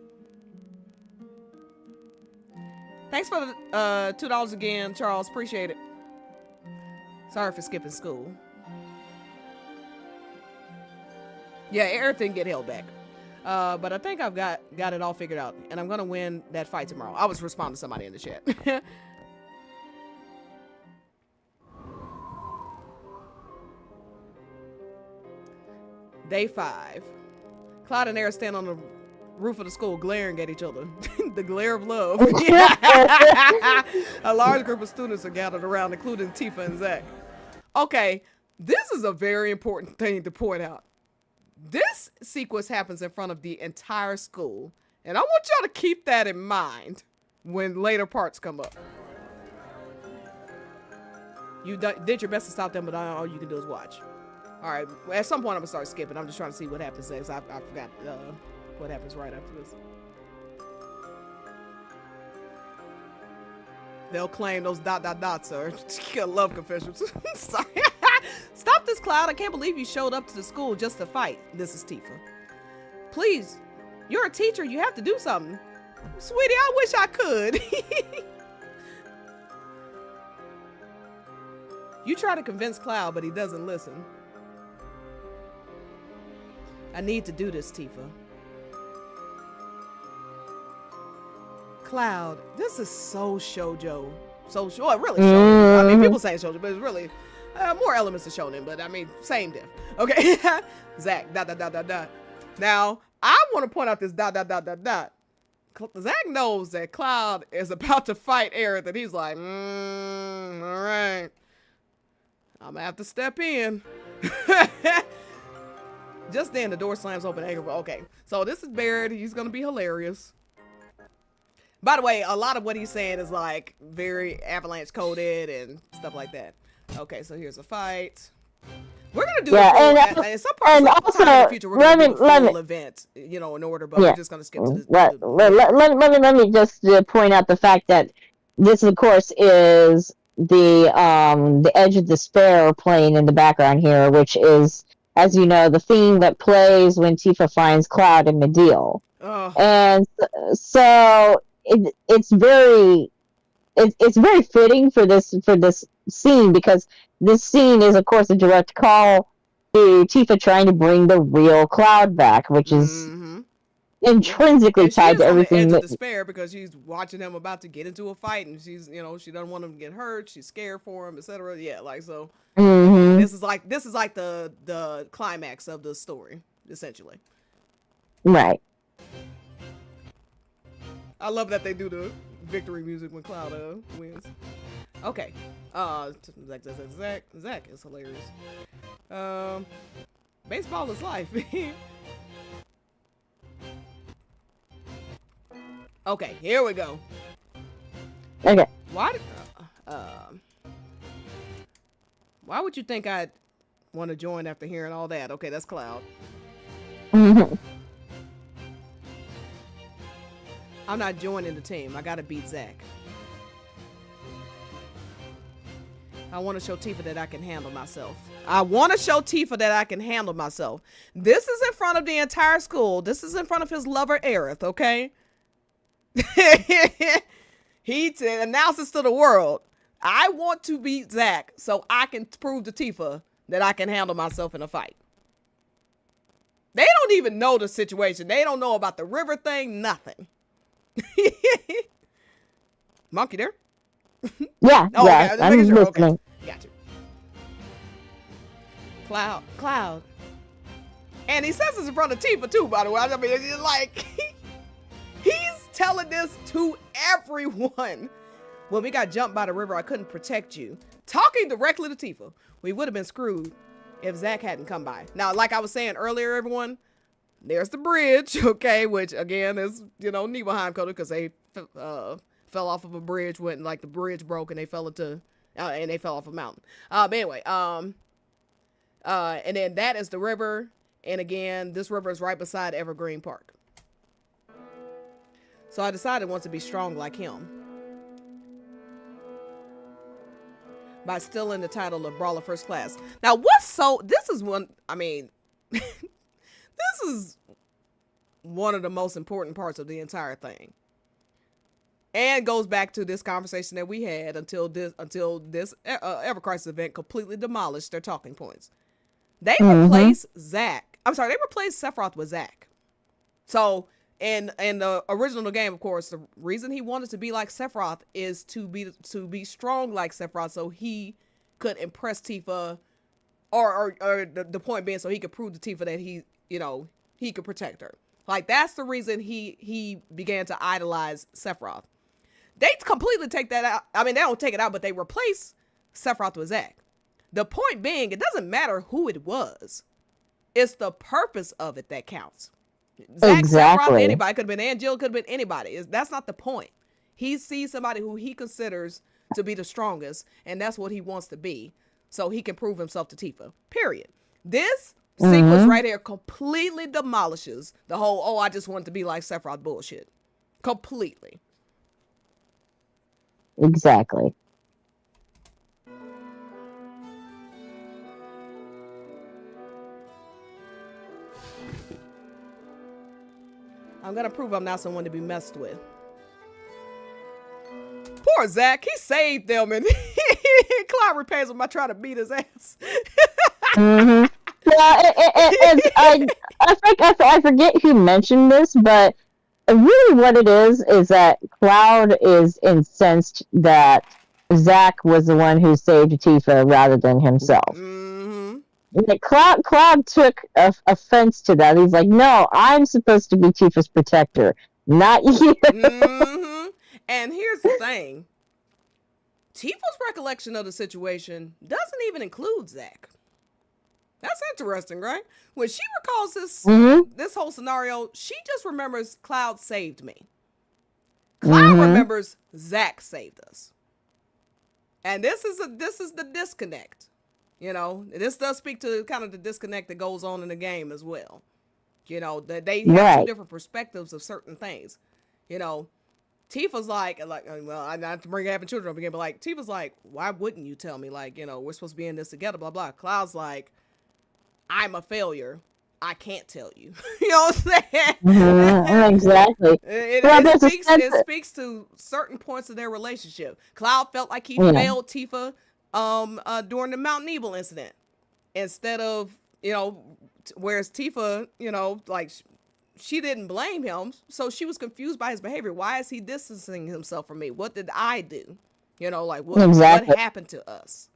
Thanks for the $2 again, Charles. Appreciate it. Sorry for skipping school. Yeah, Aerith didn't get held back. But I think I've got it all figured out. And I'm going to win that fight tomorrow. I was responding to somebody in the chat. Day 5. Cloud and Aerith stand on the roof of the school glaring at each other. The glare of love. A large group of students are gathered around, including Tifa and Zach. Okay, this is a very important thing to point out. This sequence happens in front of the entire school, and I want y'all to keep that in mind when later parts come up. You did your best to stop them, but all you can do is watch. All right, at some point I'm gonna start skipping. I'm just trying to see what happens next. I forgot what happens right after this. They'll claim those ... are love confessions. Sorry. Stop this, Cloud. I can't believe you showed up to the school just to fight. This is Tifa. Please, you're a teacher. You have to do something. Sweetie, I wish I could. You try to convince Cloud, but he doesn't listen. I need to do this, Tifa. Cloud, this is so shoujo. Well, really shonen. I mean, people say shoujo, but it's really more elements of shonen, but I mean, same diff. Okay. Zach, ... Now, I want to point out this ... Zach knows that Cloud is about to fight Aerith, and he's like, all right. I'm gonna have to step in. Just then, the door slams open. Okay, so this is Barrett. He's gonna be hilarious. By the way, a lot of what he's saying is like very Avalanche coded and stuff like that. Okay, so here's a fight. We're gonna do in some parts in the future. We're gonna do a full event, you know, in order. But we're just gonna skip to this. Let me just point out the fact that this, of course, is the Edge of Despair playing in the background here, which is, as you know, the theme that plays when Tifa finds Cloud in Medeal. Oh. And so it's very fitting for this scene, because this scene is, of course, a direct call to Tifa trying to bring the real Cloud back, which is intrinsically tied to everything. She is on the edge of despair because she's watching him about to get into a fight, and she's, you know, she doesn't want him to get hurt. She's scared for him, etc. Yeah, like so. This is like the climax of the story, essentially. Right. I love that they do the victory music when Cloud wins. Okay. Zach is hilarious. Baseball is life. Okay, here we go. Okay. Why would you think I'd want to join after hearing all that? Okay, that's Cloud. I'm not joining the team. I gotta beat Zach. I want to show Tifa that I can handle myself. I want to show Tifa that I can handle myself. This is in front of the entire school. This is in front of his lover, Aerith, okay? He announces to the world, I want to beat Zack so I can prove to Tifa that I can handle myself in a fight. They don't even know the situation. They don't know about the river thing, nothing. Monkey there? Yeah, Oh, yeah, okay. I'm Sure. listening. Okay. Got you. Cloud. And he says this in front of Tifa too, by the way. I mean, it's like, he's telling this to everyone. When we got jumped by the river, I couldn't protect you. Talking directly to Tifa. We would have been screwed if Zack hadn't come by. Now, like I was saying earlier, everyone, there's the bridge, okay, which again is, Nibelheim coded because they fell off of a bridge when the bridge broke and they fell into and they fell off a mountain. But anyway, and then that is the river, and again, this river is right beside Evergreen Park. So I decided once to be strong like him by stealing the title of Brawler First Class. Now, this is one of the most important parts of the entire thing. And goes back to this conversation that we had until this Ever Crisis event completely demolished their talking points. They replaced Zack. I'm sorry, they replaced Sephiroth with Zack. So in the original game, of course, the reason he wanted to be like Sephiroth is to be strong like Sephiroth, so he could impress Tifa, or the point being, so he could prove to Tifa that he could protect her. Like, that's the reason he began to idolize Sephiroth. They completely take that out. I mean, they don't take it out, but they replace Sephiroth with Zack. The point being, it doesn't matter who it was. It's the purpose of it that counts. Zack, Exactly. Sephiroth, anybody. Could have been Angel, could have been anybody. That's not the point. He sees somebody who he considers to be the strongest, and that's what he wants to be, so he can prove himself to Tifa. Period. This sequence right here completely demolishes the whole, I just want to be like Sephiroth bullshit. Completely. Exactly. I'm gonna prove I'm not someone to be messed with. Poor Zack, he saved them, and Cloud repays him by trying to beat his ass. Yeah, I forget who mentioned this, but really what it is that Cloud is incensed that Zack was the one who saved Tifa rather than himself. Like, Cloud took offense to that. He's like, no, I'm supposed to be Tifa's protector, not you. And here's the thing. Tifa's recollection of the situation doesn't even include Zack. That's interesting, right? When she recalls this whole scenario, she just remembers Cloud saved me. Cloud remembers Zack saved us. And this is the disconnect. This does speak to kind of the disconnect that goes on in the game as well. That they have two different perspectives of certain things. Tifa's like, well, not to bring having children up again, but like, Tifa's like, why wouldn't you tell me? Like, we're supposed to be in this together, blah, blah. Cloud's like, I'm a failure. I can't tell you. You know what I'm saying? Exactly. It speaks to certain points of their relationship. Cloud felt like he failed Tifa during the Mount Nebel incident, instead of, whereas Tifa, like, she didn't blame him, so she was confused by his behavior. Why is he distancing himself from me? What did I do? What happened to us?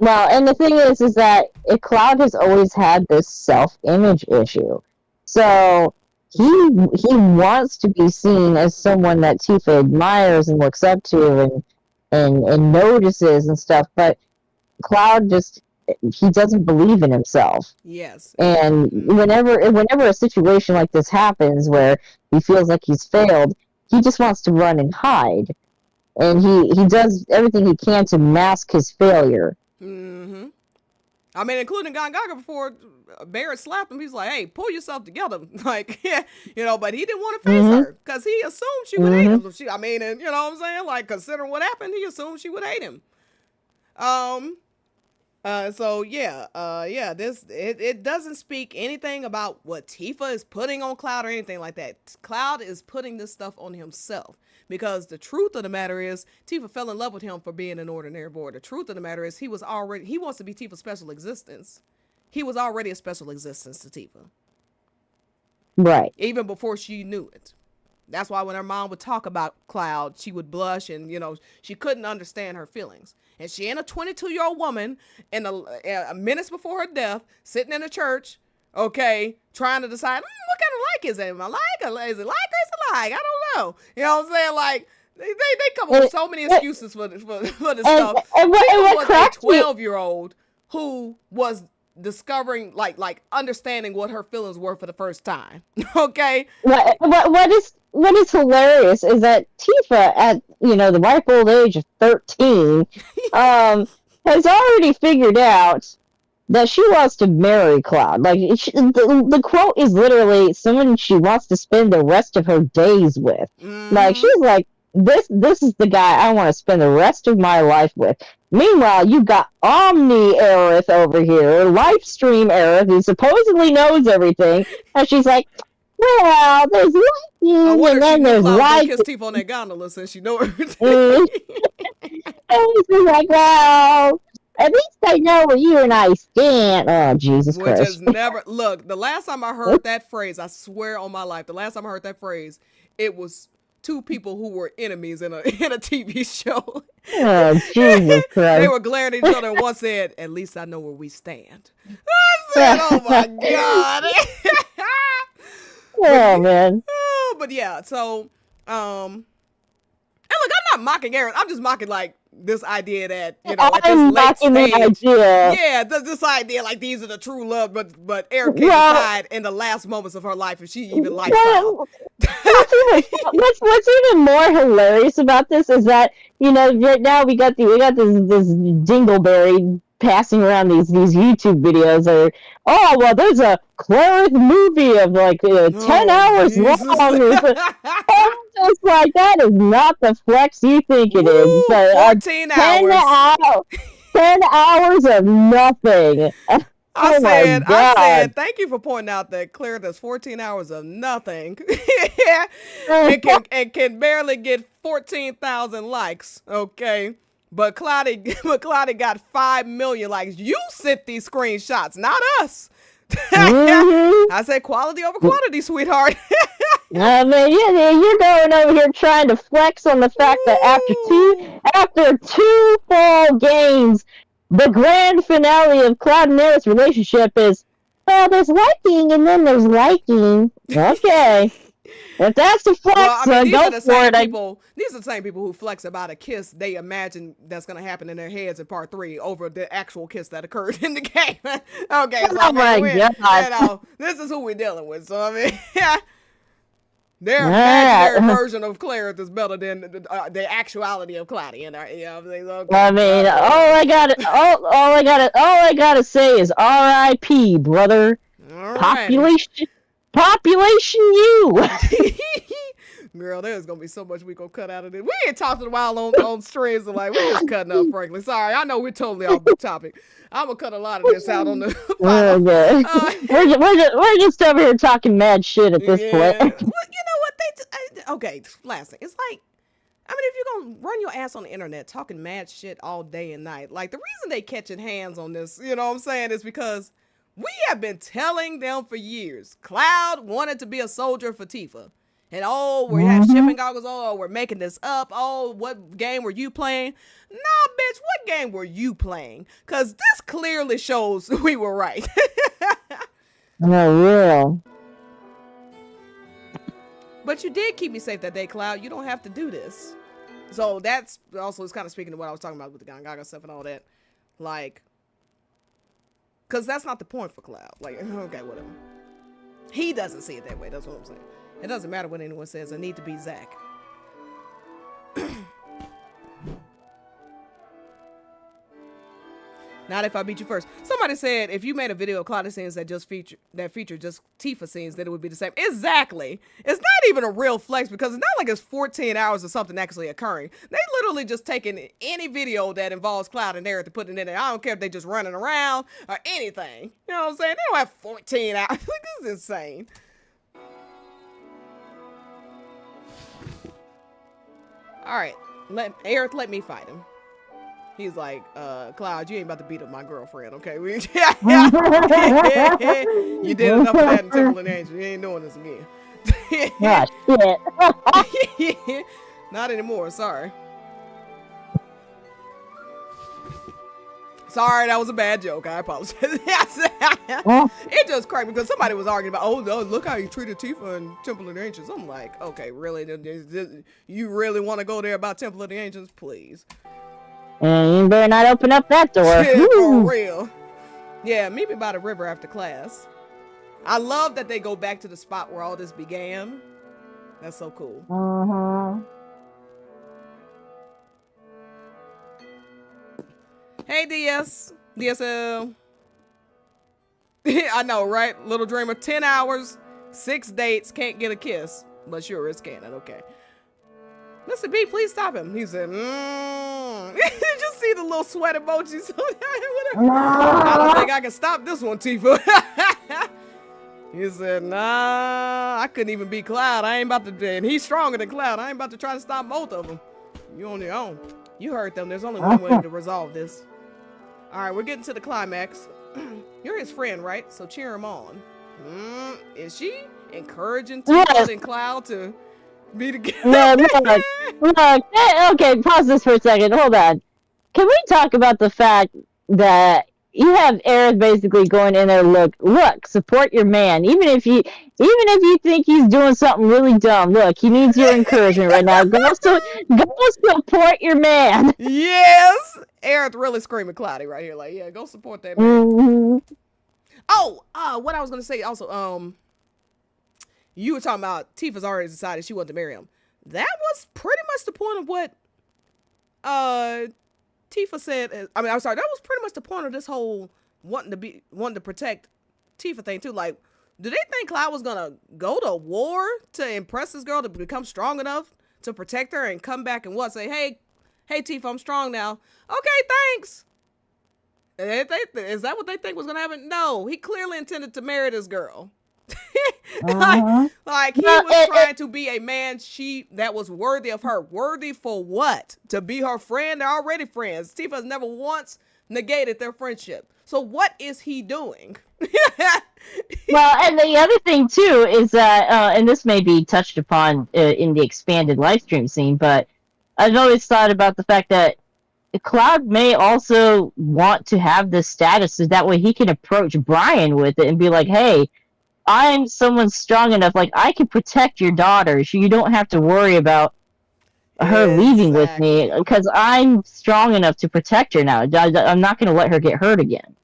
Well, and the thing is that Cloud has always had this self-image issue, so he wants to be seen as someone that Tifa admires and looks up to and notices and stuff, but Cloud he doesn't believe in himself. Yes. And whenever a situation like this happens where he feels like he's failed, he just wants to run and hide. And he does everything he can to mask his failure. I mean, including Gongaga, before Barrett slapped him, he's like, hey, pull yourself together. Like, but he didn't want to face her because he assumed she would hate him. And you know what I'm saying? Like, considering what happened, he assumed she would hate him. So yeah, this it doesn't speak anything about what Tifa is putting on Cloud or anything like that. Cloud is putting this stuff on himself because the truth of the matter is Tifa fell in love with him for being an ordinary boy. The truth of the matter is he wants to be Tifa's special existence. He was already a special existence to Tifa. Right. Even before she knew it. That's why when her mom would talk about Cloud, she would blush and, she couldn't understand her feelings. And she ain't a 22-year-old woman in minutes before her death, sitting in a church, okay, trying to decide, what kind of like is it? Am I like? Is it like or is it like? I don't know. You know what I'm saying? Like, they come up with so many excuses for this stuff. And what was a 12-year-old who was discovering, like understanding what her feelings were for the first time. Okay? What is hilarious is that Tifa, at the ripe old age of 13, has already figured out that she wants to marry Cloud. Like the quote is literally someone she wants to spend the rest of her days with. Like she's like, this is the guy I want to spend the rest of my life with. Meanwhile, you got Omni Aerith over here, Livestream Aerith, who supposedly knows everything, and she's like, well, there's lightning, and then there's lightning. Kiss Tifa on that gondola since she know everything. And she's like, well, at least I know where you and I stand. Oh, Jesus Christ. Which has never... Look, the last time I heard that phrase, I swear on my life, the last time I heard that phrase, it was two people who were enemies in a TV show. Oh, Jesus Christ. They were glaring at each other and one said, at least I know where we stand. I said, oh my God. Oh, man. But yeah, so, and look, I'm not mocking Aerith. I'm just mocking, like, this idea that, at this late stage. Yeah, this idea, like, these are the true love, but Aerith came aside in the last moments of her life if she even liked Cloud. What's even more hilarious about this is that, right now we got this dingleberry passing around these YouTube videos there's a Clarith movie of like 10 hours long. Just like, that is not the flex you think it is. 14 hours. 10 hours of nothing. I said, thank you for pointing out that Claire does 14 hours of nothing and can barely get 14,000 likes. Okay. But Cloudy got 5 million likes. You sent these screenshots, not us. I said quality over quantity, sweetheart. I mean, you're going over here trying to flex on the fact that after two full games, the grand finale of Cloud and Aerith's relationship is, there's liking and then there's liking. Okay. If that's the flex, go for it. These are the same people who flex about a kiss they imagine that's going to happen in their heads in part 3 over the actual kiss that occurred in the game. Okay, so God. This is who we're dealing with. So, I mean, their imaginary version of Clarith is better than the actuality of Cloudy. Okay. I mean, all I gotta say is R.I.P., brother. Population you. Girl, there's gonna be so much we gonna cut out of this. We ain't talked in a while on streams, and like we're just cutting up, frankly. Sorry, I know we're totally off the topic. I'm gonna cut a lot of this out on the we're just over here talking mad shit at this point. Well, you know what okay, last thing. It's like, I mean, if you're gonna run your ass on the internet talking mad shit all day and night, like the reason they catching hands on this, you know what I'm saying, is because we have been telling them for years. Cloud wanted to be a soldier for Tifa. And we have shipping goggles. We're making this up. What game were you playing? Nah, bitch, what game were you playing? Because this clearly shows we were right. Oh, yeah. But you did keep me safe that day, Cloud. You don't have to do this. So that's also, it's kind of speaking to what I was talking about with the Gongaga stuff and all that. Like, because that's not the point for Cloud. Like, okay, whatever. He doesn't see it that way. That's what I'm saying. It doesn't matter what anyone says. I need to be Zach. Not if I beat you first. Somebody said if you made a video of Cloud scenes that feature just Tifa scenes, then it would be the same. Exactly. It's not even a real flex because it's not like it's 14 hours of something actually occurring. They literally just taking any video that involves Cloud and Aerith to put it in there. I don't care if they just running around or anything. You know what I'm saying? They don't have 14 hours. Like, this is insane. All right, Aerith let me fight him. He's like, Cloud, you ain't about to beat up my girlfriend, okay? You did enough of that in Temple of the Angel. You ain't doing this again. Ah, shit. Not anymore, sorry. Sorry, that was a bad joke. I apologize. It just cracked me because somebody was arguing about, oh, no, look how you treated Tifa in Temple of the Ancients. I'm like, okay, really? You really want to go there about Temple of the Ancients? Please. And you better not open up that door. For real. Yeah, meet me by the river after class. I love that they go back to the spot where all this began. That's so cool. Hey, DSL. I know, right? Little Dreamer, 10 hours, 6 dates, can't get a kiss. But sure, it's canon, okay. Mr. B, please stop him. He said, Did you see the little sweat emojis? I don't think I can stop this one, Tifa. He said, nah, I couldn't even beat Cloud. I ain't about to, and he's stronger than Cloud. I ain't about to try to stop both of them. You on your own. You heard them. There's only one way to resolve this. All right, we're getting to the climax. You're his friend, right? So cheer him on. Is she encouraging Tifa and Cloud to be together? Look, okay, pause this for a second. Hold on. Can we talk about the fact that you have Aerith basically going in there, look, support your man. Even if you think he's doing something really dumb, look, he needs your encouragement right now. Go support your man. Yes. Aerith really screaming Cloudy right here, like, yeah, go support that man. Oh, what I was gonna say also, you were talking about Tifa's already decided she wanted to marry him. That was pretty much the point of what Tifa said. I mean, I'm sorry, that was pretty much the point of this whole wanting to protect Tifa thing too. Like, do they think Cloud was gonna go to war to impress this girl to become strong enough to protect her and come back and say, hey Tifa, I'm strong now. Okay, thanks. Is that what they think was gonna happen? No, he clearly intended to marry this girl. Like he was trying to be a man that was worthy of her. Worthy for what? To be her friend? They're already friends. Tifa has never once negated their friendship. So what is he doing? Well, and the other thing too is that, and this may be touched upon in the expanded live stream scene, but I've always thought about the fact that Cloud may also want to have this status so that way he can approach Brian with it and be like, hey, I'm someone strong enough, like, I can protect your daughter, so you don't have to worry about her leaving with me, because I'm strong enough to protect her now. I'm not going to let her get hurt again.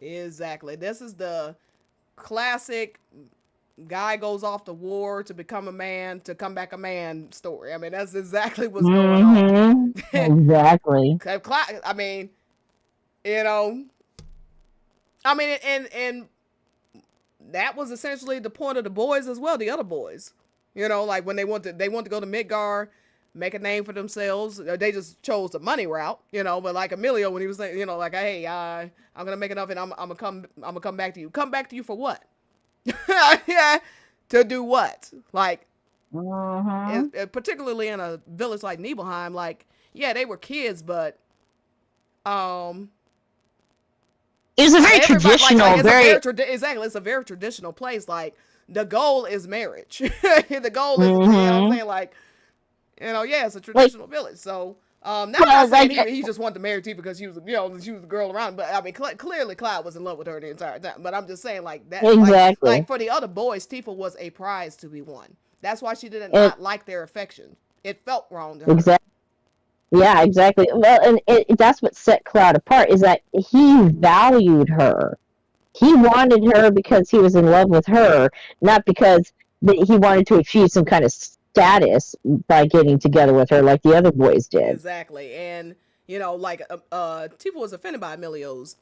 Exactly. This is the classic guy goes off to war to become a man, to come back a man story. I mean, that's exactly what's going on. Exactly. I mean, you know, I mean, and that was essentially the point of the boys as well, the other boys. You know, like when they want to go to Midgar, make a name for themselves. They just chose the money route, you know. But like Emilio, when he was saying, you know, like, hey, I'm gonna make enough, and I'm gonna come back to you. Come back to you for what? To do what? Like, particularly in a village like Nibelheim, like, yeah, they were kids, but it's a very traditional, exactly. It's a very traditional place. Like, the goal is marriage. The goal is, you know what I'm saying? Like, you know, yeah, it's a traditional village. So, not saying he just wanted to marry Tifa because she was the girl around. But I mean, clearly Cloud was in love with her the entire time. But I'm just saying, like that, exactly. Like for the other boys, Tifa was a prize to be won. That's why she did not like their affection. It felt wrong to her. Exactly. Yeah, exactly. Well, and that's what set Cloud apart, is that he valued her. He wanted her because he was in love with her, not because he wanted to achieve some kind of status by getting together with her like the other boys did. Exactly. And, you know, like, Tifa was offended by Emilio's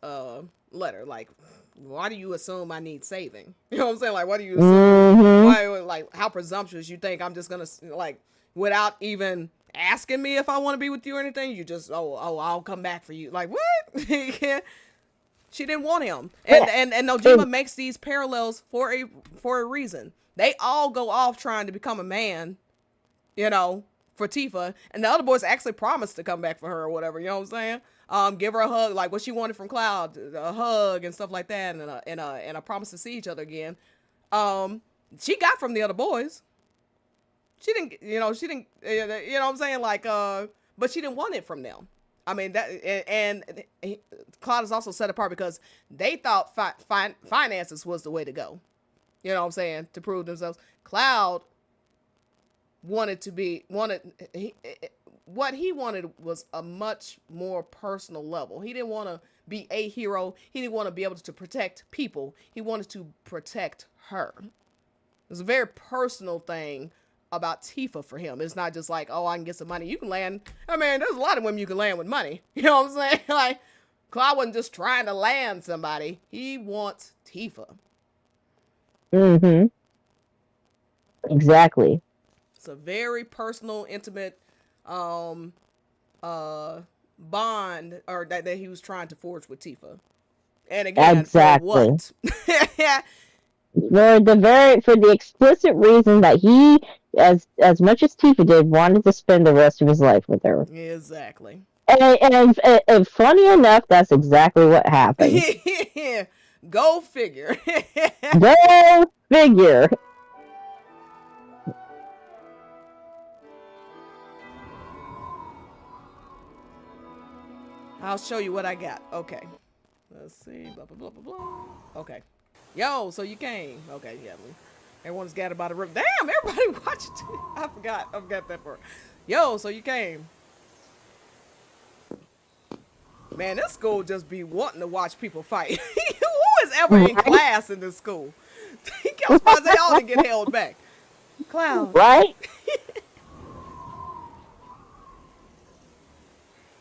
letter. Like, why do you assume I need saving? You know what I'm saying? Like, why do you assume, like, how presumptuous you think I'm just going to, like, without even asking me if I want to be with you or anything. You just, I'll come back for you. Like, what? She didn't want him. And Nojima makes these parallels for a reason. They all go off trying to become a man, you know, for Tifa. And the other boys actually promised to come back for her or whatever, you know what I'm saying? Give her a hug, like what she wanted from Cloud, a hug and stuff like that, and a promise to see each other again. She got from the other boys. She didn't, you know what I'm saying? Like, but she didn't want it from them. I mean, that, and Cloud is also set apart because they thought finances was the way to go. You know what I'm saying? To prove themselves. Cloud what he wanted was a much more personal level. He didn't want to be a hero. He didn't want to be able to protect people. He wanted to protect her. It was a very personal thing about Tifa for him. It's not just like, oh, I can get some money. You can land. I mean, there's a lot of women you can land with money. You know what I'm saying? Like, Cloud wasn't just trying to land somebody. He wants Tifa. Mm-hmm. Exactly. It's a very personal, intimate bond or that he was trying to forge with Tifa. And again, exactly. For what? For the explicit reason that he, as much as Tifa did, wanted to spend the rest of his life with her. Exactly. And funny enough, that's exactly what happened. Go figure. Go figure. I'll show you what I got. Okay. Let's see. Blah, blah, blah, blah, blah. Okay. Yo, so you came. Okay, yeah. Everyone's scattered by the river. Damn, everybody watching. I forgot that part. Yo, so you came. Man, this school just be wanting to watch people fight. Who is ever in class in this school? I'm surprised they all didn't get held back. Cloud. Right?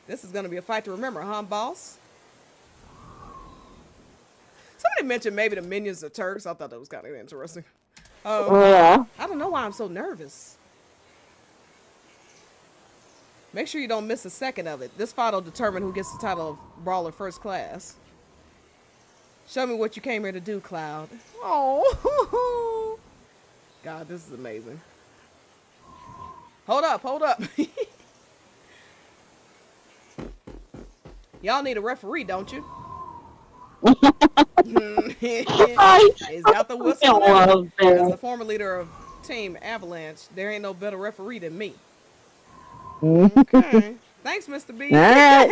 This is going to be a fight to remember, huh, boss? Somebody mentioned maybe the minions are Turks. I thought that was kind of interesting. Yeah. I don't know why I'm so nervous. Make sure you don't miss a second of it. This fight will determine who gets the title of Brawler First Class. Show me what you came here to do, Cloud. Oh. God, this is amazing. Hold up. Y'all need a referee, don't you? He's got the whistle. As the former leader of Team Avalanche, there ain't no better referee than me. Okay. Thanks, Mr. B. All right.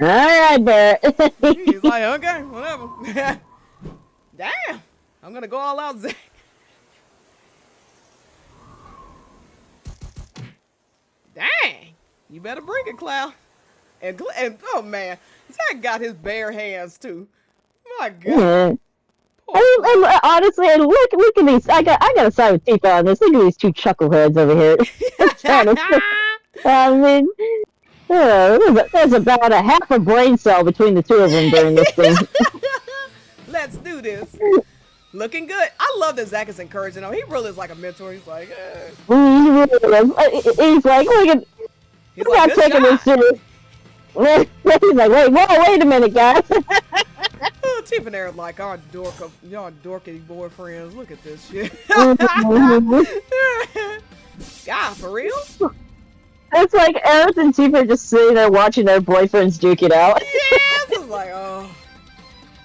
All right, Barrett. He's like, okay, whatever. Damn. I'm going to go all out, Zach. Dang. You better bring it, Cloud. And oh, man. Zach got his bare hands, too. My God. And honestly, look at these. I gotta side with Tifa on this. Look at these two chuckleheads over here. I mean, there's about a half a brain cell between the two of them during this thing. Let's do this. Looking good. I love that Zach is encouraging him. He really is like a mentor. He's like, he's like, look at. He's like, not taking this serious. He's like, wait a minute, guys. Tifa and Aerith like y'all dorky boyfriends. Look at this shit. God, for real? It's like Aerith and Tifa are just sitting there watching their boyfriends duke it out. Yes, it's like, oh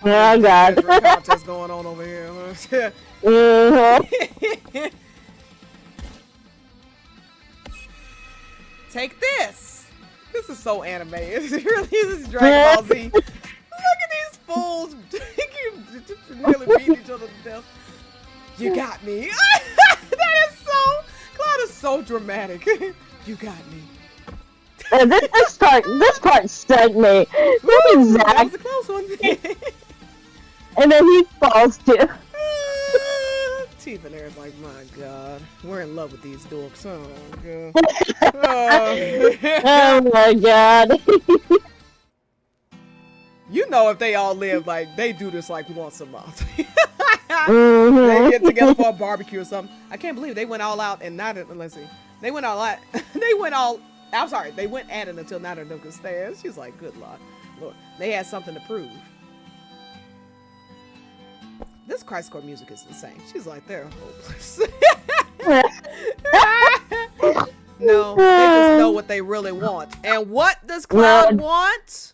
God. There's a contest going on over here. Take this. This is so animated. It really is Dragon Ball Z. Look at these fools. Nearly beating each other to death. You got me. That is so. Cloud is so dramatic. You got me. This part stunned me. Ooh, Zach. that was a close one. And then he falls too. Tifa and Aerith's like, my God, we're in love with these dorks. Oh, God. Oh my God. You know, if they all live, like, they do this like once a month. They get together for a barbecue or something. I can't believe they went all out and not, let's see. They went all out. They went all. I'm sorry. They went at it until neither of them could stand. She's like, good Lord. They had something to prove. This Christ Core music is insane. She's like, they're hopeless. No, they just know what they really want. And what does Cloud want?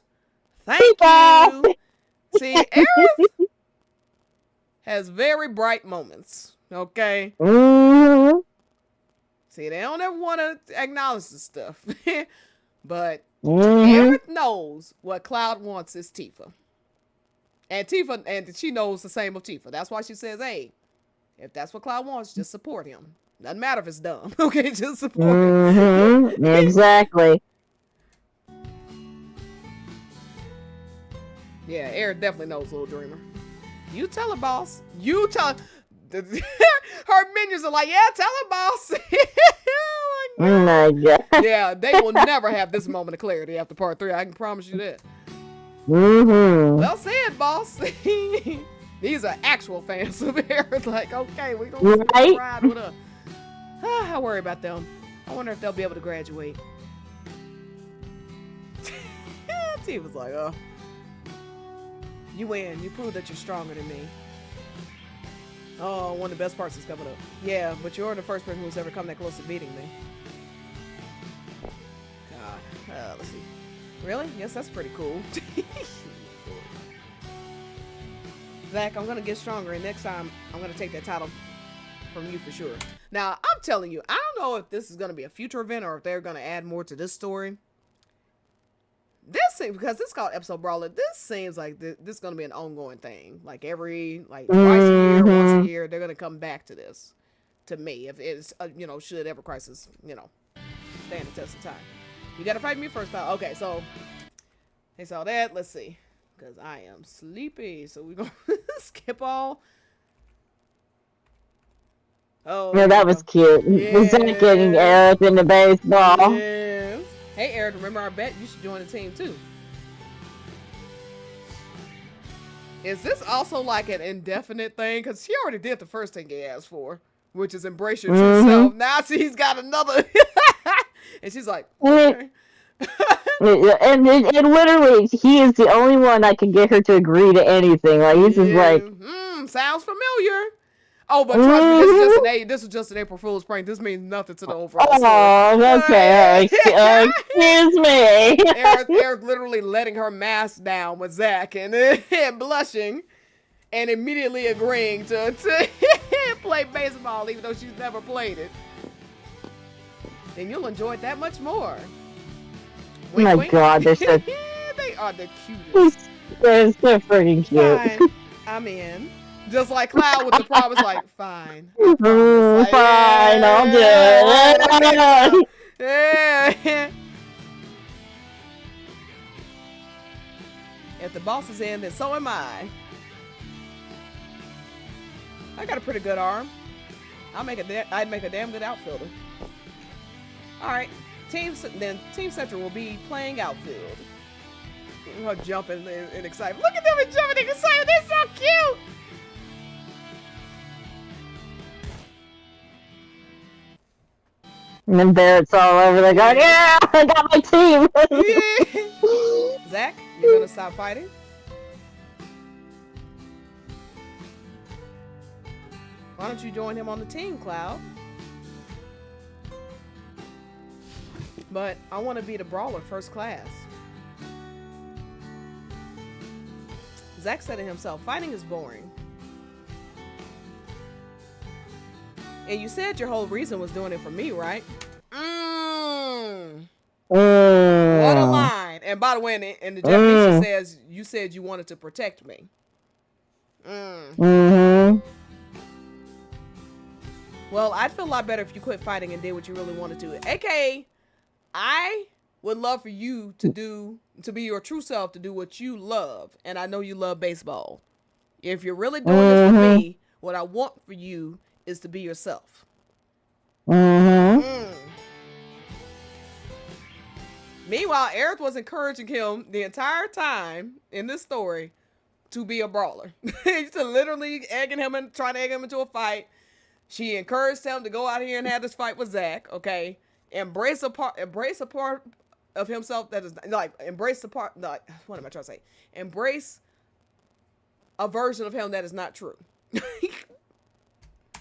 Thank you. See, Aerith has very bright moments. Okay. See, they don't ever want to acknowledge this stuff. But Aerith knows what Cloud wants is Tifa. And Tifa, and she knows the same of Tifa. That's why she says, hey, if that's what Cloud wants, just support him. Doesn't matter if it's dumb. Okay, just support him. Exactly. Yeah, Aerith definitely knows Little Dreamer. You tell her, boss. You tell her. Her minions are like, yeah, tell her, boss. Oh my God. Yeah, they will never have this moment of clarity after part 3. I can promise you that. Well said, boss. These are actual fans of Aerith. Like, okay, we're going to ride with her. I worry about them. I wonder if they'll be able to graduate. T was like, oh. You win. You prove that you're stronger than me. Oh, one of the best parts is coming up. Yeah, but you're the first person who's ever come that close to beating me. God. Let's see. Really? Yes, that's pretty cool. Zach, I'm going to get stronger, and next time I'm going to take that title from you for sure. Now, I'm telling you, I don't know if this is going to be a future event or if they're going to add more to this story. This seems, because this is called Episode Brawler, this seems like this is going to be an ongoing thing. Like twice a year, once a year, they're going to come back to this. To me, if it's, should Ever Crisis, stand the test of time. You got to fight me first time. Okay, so they saw that. Let's see. Because I am sleepy. So we're going to skip all. Oh, yeah, that was cute. Yeah. Zach getting Aerith in the baseball. Yeah. Hey, Aerith, remember our bet? You should join the team, too. Is this also like an indefinite thing? Because she already did the first thing he asked for, which is embrace your true self. Now she's got another. And she's like, okay. and literally, he is the only one that can get her to agree to anything. Like, he's just like... sounds familiar. Oh, but trust me, this is just an April Fool's prank. This means nothing to the overall story. Oh, okay. Excuse me. Aerith literally letting her mask down with Zach and blushing and immediately agreeing to play baseball even though she's never played it. Then you'll enjoy it that much more. Wink, oh my wink. God, they're so... They are the cutest. They're so freaking cute. Fine, I'm in. Just like Cloud with the promise, like, fine. Like, fine, I'll do it. Yeah. If the boss is in, then so am I. I got a pretty good arm. I'd make a damn good outfielder. All right, Team Center will be playing outfield. Jumping and excited. Look at them jumping and excited. They're so cute. And then Barrett's all over there going, yeah, I got my team. Zach, you're gonna stop fighting? Why don't you join him on the team, Cloud? But I want to be the brawler first class. Zach said to himself, fighting is boring. And you said your whole reason was doing it for me, right? What a line. And by the way, in the Japanese, she says, you said you wanted to protect me. Well, I'd feel a lot better if you quit fighting and did what you really wanted to. AKA, I would love for you to be your true self, to do what you love. And I know you love baseball. If you're really doing this for me, what I want for you is to be yourself. Meanwhile, Aerith was encouraging him the entire time in this story to be a brawler. To literally egging him and trying to egg him into a fight. She encouraged him to go out here and have this fight with Zach. Okay, embrace a part of himself that is like embrace the part. Like, what am I trying to say? Embrace a version of him that is not true.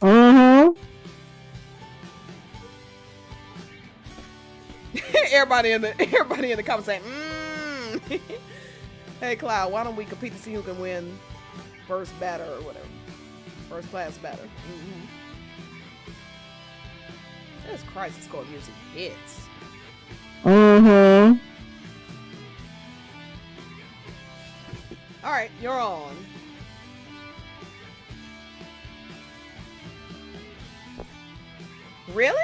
Mm-hmm. everybody in the comments saying, Hey Cloud, why don't we compete to see who can win first batter or whatever, first class batter. This Crisis Core music hits. Mm-hmm. All right, you're on. Really?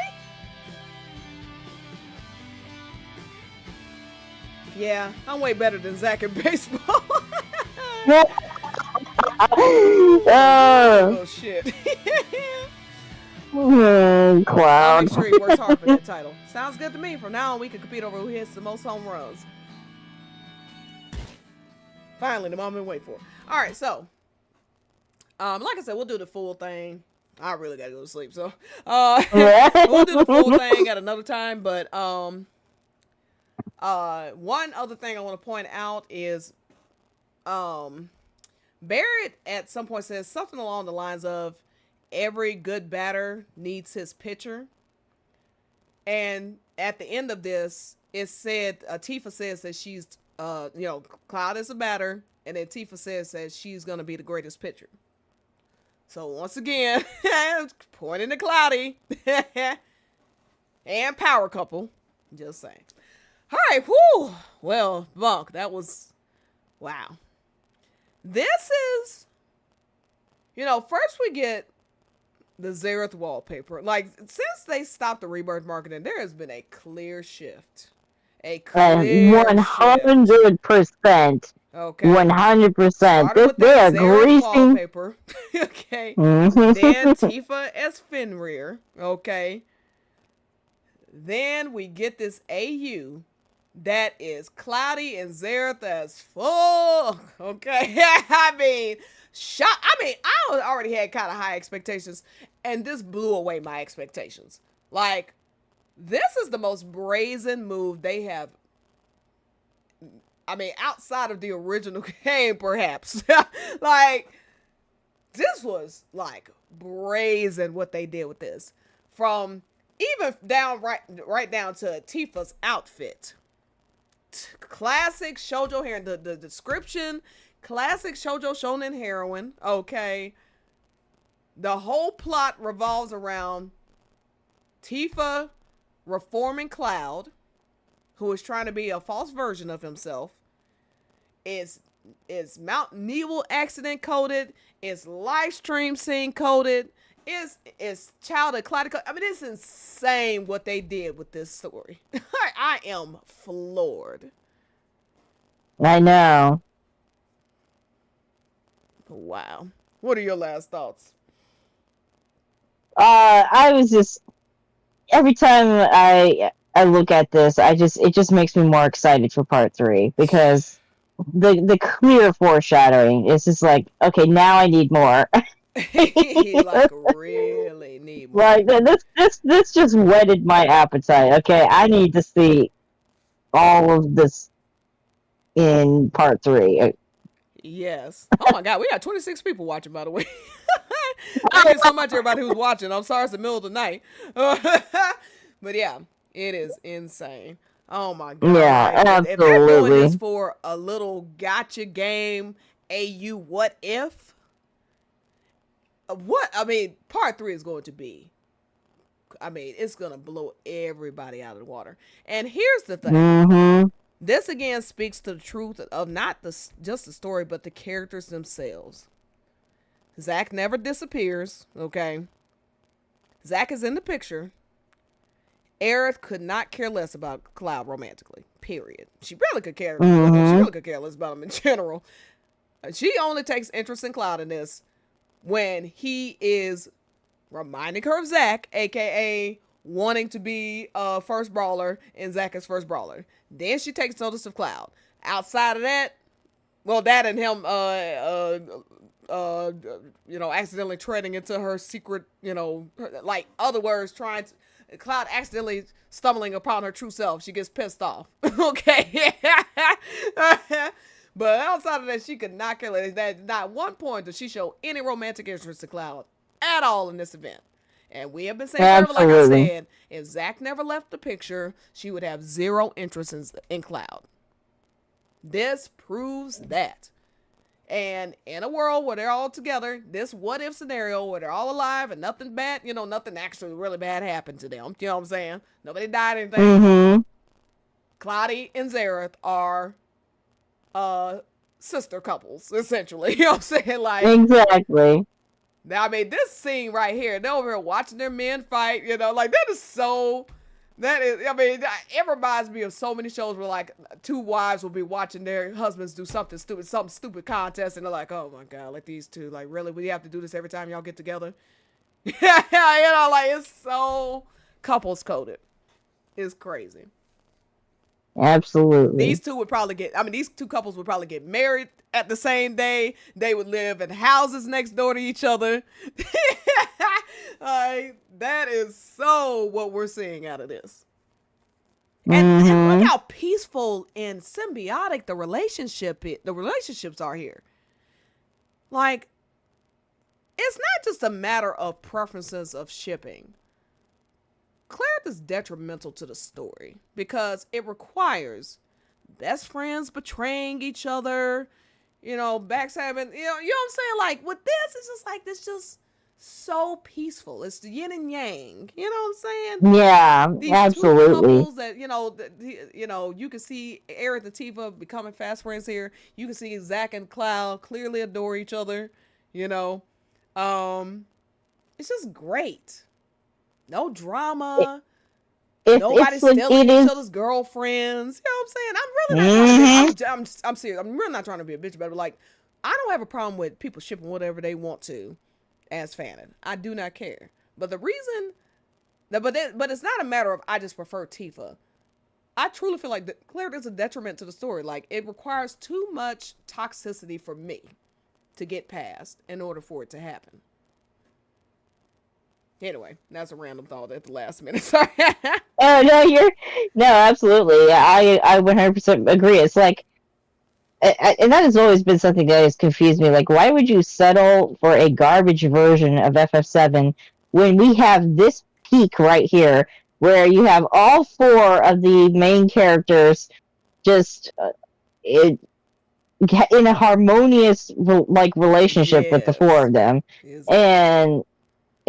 Yeah, I'm way better than Zach in baseball. Oh shit. Cloud. I'll make sure he works hard for that title. Sounds good to me. From now on, we can compete over who hits the most home runs. Finally, the moment we wait for. All right, so, like I said, we'll do the full thing. I really gotta go to sleep, so we'll do the full thing at another time. But one other thing I want to point out is, Barrett at some point says something along the lines of, every good batter needs his pitcher. And at the end of this, it said, Tifa says that she's, Cloud is a batter, and then Tifa says that she's going to be the greatest pitcher. So once again, pointing to Cloudy and Power Couple. Just saying. All right, whoo. Well, Monk, that was, wow. This is, first we get the Aerith wallpaper. Like, since they stopped the rebirth marketing, there has been a clear shift. A clear 100%. Okay. 100%. They are greasing. Wallpaper. Okay. Mm-hmm. Then Tifa as Fenrir. Okay. Then we get this AU that is Cloudy and Aerith as full. Okay. I mean, I already had kind of high expectations, and this blew away my expectations. Like, this is the most brazen move they have. I mean, outside of the original game, perhaps. Like, this was, like, brazen what they did with this. From even down right down to Tifa's outfit. Classic shoujo heroine. The description, classic shoujo shonen heroine. Okay. The whole plot revolves around Tifa reforming Cloud, who is trying to be a false version of himself. Is Mount Nebel accident coded? Is live stream scene coded? Is Child of Cloudy coded? I mean, it's insane what they did with this story. I am floored. I know. Wow. What are your last thoughts? I was just, every time I look at this, it just makes me more excited for part 3, because the clear foreshadowing is just like, okay, now I need more. Like, really need more. Like, this just whetted my appetite. Okay, I need to see all of this in part 3. Yes. Oh my God, we got 26 people watching, by the way. Thank you so much, everybody who's watching. I'm sorry it's the middle of the night. But yeah, it is insane. Oh my God. Yeah, absolutely. If they're doing this for a little gotcha game, AU what if? Part 3 is going to be, it's going to blow everybody out of the water. And here's the thing. Mm-hmm. This again speaks to the truth of not just the story, but the characters themselves. Zach never disappears, okay? Zach is in the picture. Aerith could not care less about Cloud romantically, period. She really could care. Mm-hmm. She really could care less about him in general. She only takes interest in Cloud in this when he is reminding her of Zach, aka wanting to be first brawler, and Zach is first brawler. Then she takes notice of Cloud. Outside of that, well, that and him accidentally treading into her secret, like other words, Cloud accidentally stumbling upon her true self. She gets pissed off. Okay. But outside of that, she could not care less. That not one point does she show any romantic interest in Cloud at all in this event. And we have been saying forever, like I said, if Zach never left the picture, she would have zero interest in Cloud. This proves that. And in a world where they're all together, this what if scenario where they're all alive and nothing bad, nothing actually really bad happened to them. You know what I'm saying? Nobody died or anything. Mm-hmm. Cloudy and Aerith are sister couples, essentially. You know what I'm saying? Like, exactly. Now, I mean, this scene right here, they're over here watching their men fight, like that is so. It reminds me of so many shows where like two wives will be watching their husbands do some stupid contest, and they're like, oh my God, like these two, like really, we have to do this every time y'all get together. Like it's so couples coded. It's crazy. Absolutely. These two couples would probably get married at the same day. They would live in houses next door to each other. That is so what we're seeing out of this. And look how peaceful and symbiotic the relationships are here. Like, it's not just a matter of preferences of shipping. Clarence is detrimental to the story because it requires best friends betraying each other, backstabbing, you know what I'm saying? Like with this, it's just like this, just so peaceful. It's the yin and yang, you know what I'm saying? Yeah, these absolutely. Two couples that, you can see Aerith and Tifa becoming fast friends here. You can see Zach and Cloud clearly adore each other, it's just great. No drama. Nobody's stealing each other's girlfriends. You know what I'm saying? I'm really not trying to be, I'm serious. I'm really not trying to be a bitch about it. Like, I don't have a problem with people shipping whatever they want to as fanon. I do not care. But the reason, but it's not a matter of I just prefer Tifa. I truly feel like Claire is a detriment to the story. Like, it requires too much toxicity for me to get past in order for it to happen. Anyway, that's a random thought at the last minute. Sorry. Oh, no, absolutely. I 100% agree. It's like, and that has always been something that has confused me. Like, why would you settle for a garbage version of FF7 when we have this peak right here where you have all four of the main characters just in a harmonious relationship with the four of them, and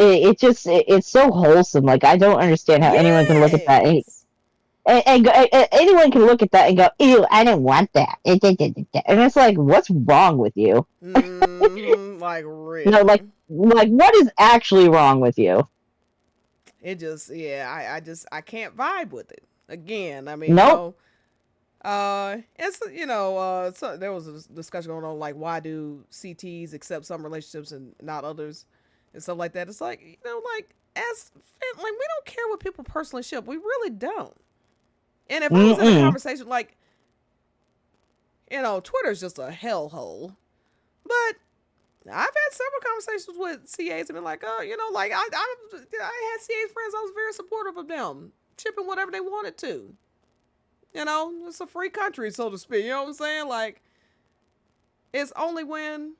it's so wholesome. Like, I don't understand how anyone can look at that and anyone can look at that and go, ew, I don't want that. And it's like, what's wrong with you? Like, really? Like what is actually wrong with you? It just, I can't vibe with it. Again, I mean, nope. It's, so there was a discussion going on, like, why do CTs accept some relationships and not others? And stuff like that. It's like, we don't care what people personally ship. We really don't. And if I was in a conversation, like, Twitter's just a hellhole. But I've had several conversations with CAs and been like, I had CA friends, I was very supportive of them, shipping whatever they wanted to. It's a free country, so to speak. You know what I'm saying? Like, it's only when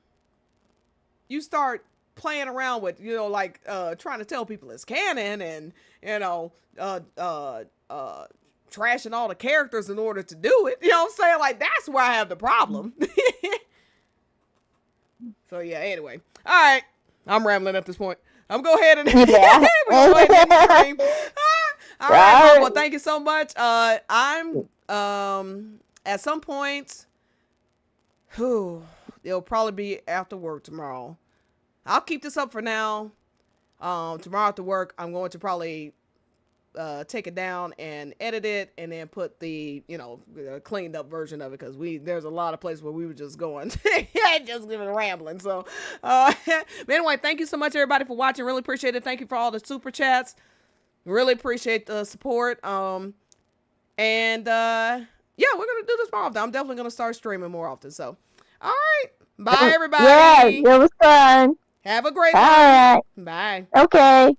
you start playing around with, trying to tell people it's canon and, trashing all the characters in order to do it. You know what I'm saying? Like, that's where I have the problem. So, yeah, anyway. All right. I'm rambling at this point. I'm going to go ahead and we're going to go ahead and stream. All right. Well, thank you so much. I'm at some point, it'll probably be after work tomorrow. I'll keep this up for now. Tomorrow after work, I'm going to probably take it down and edit it and then put the, cleaned up version of it, because there's a lot of places where we were just going, just giving rambling. So, but anyway, thank you so much, everybody, for watching. Really appreciate it. Thank you for all the super chats. Really appreciate the support. We're going to do this more often. I'm definitely going to start streaming more often. So, All right. Bye, Yeah, everybody. it was fun. Have a great All one. right. Bye. Okay.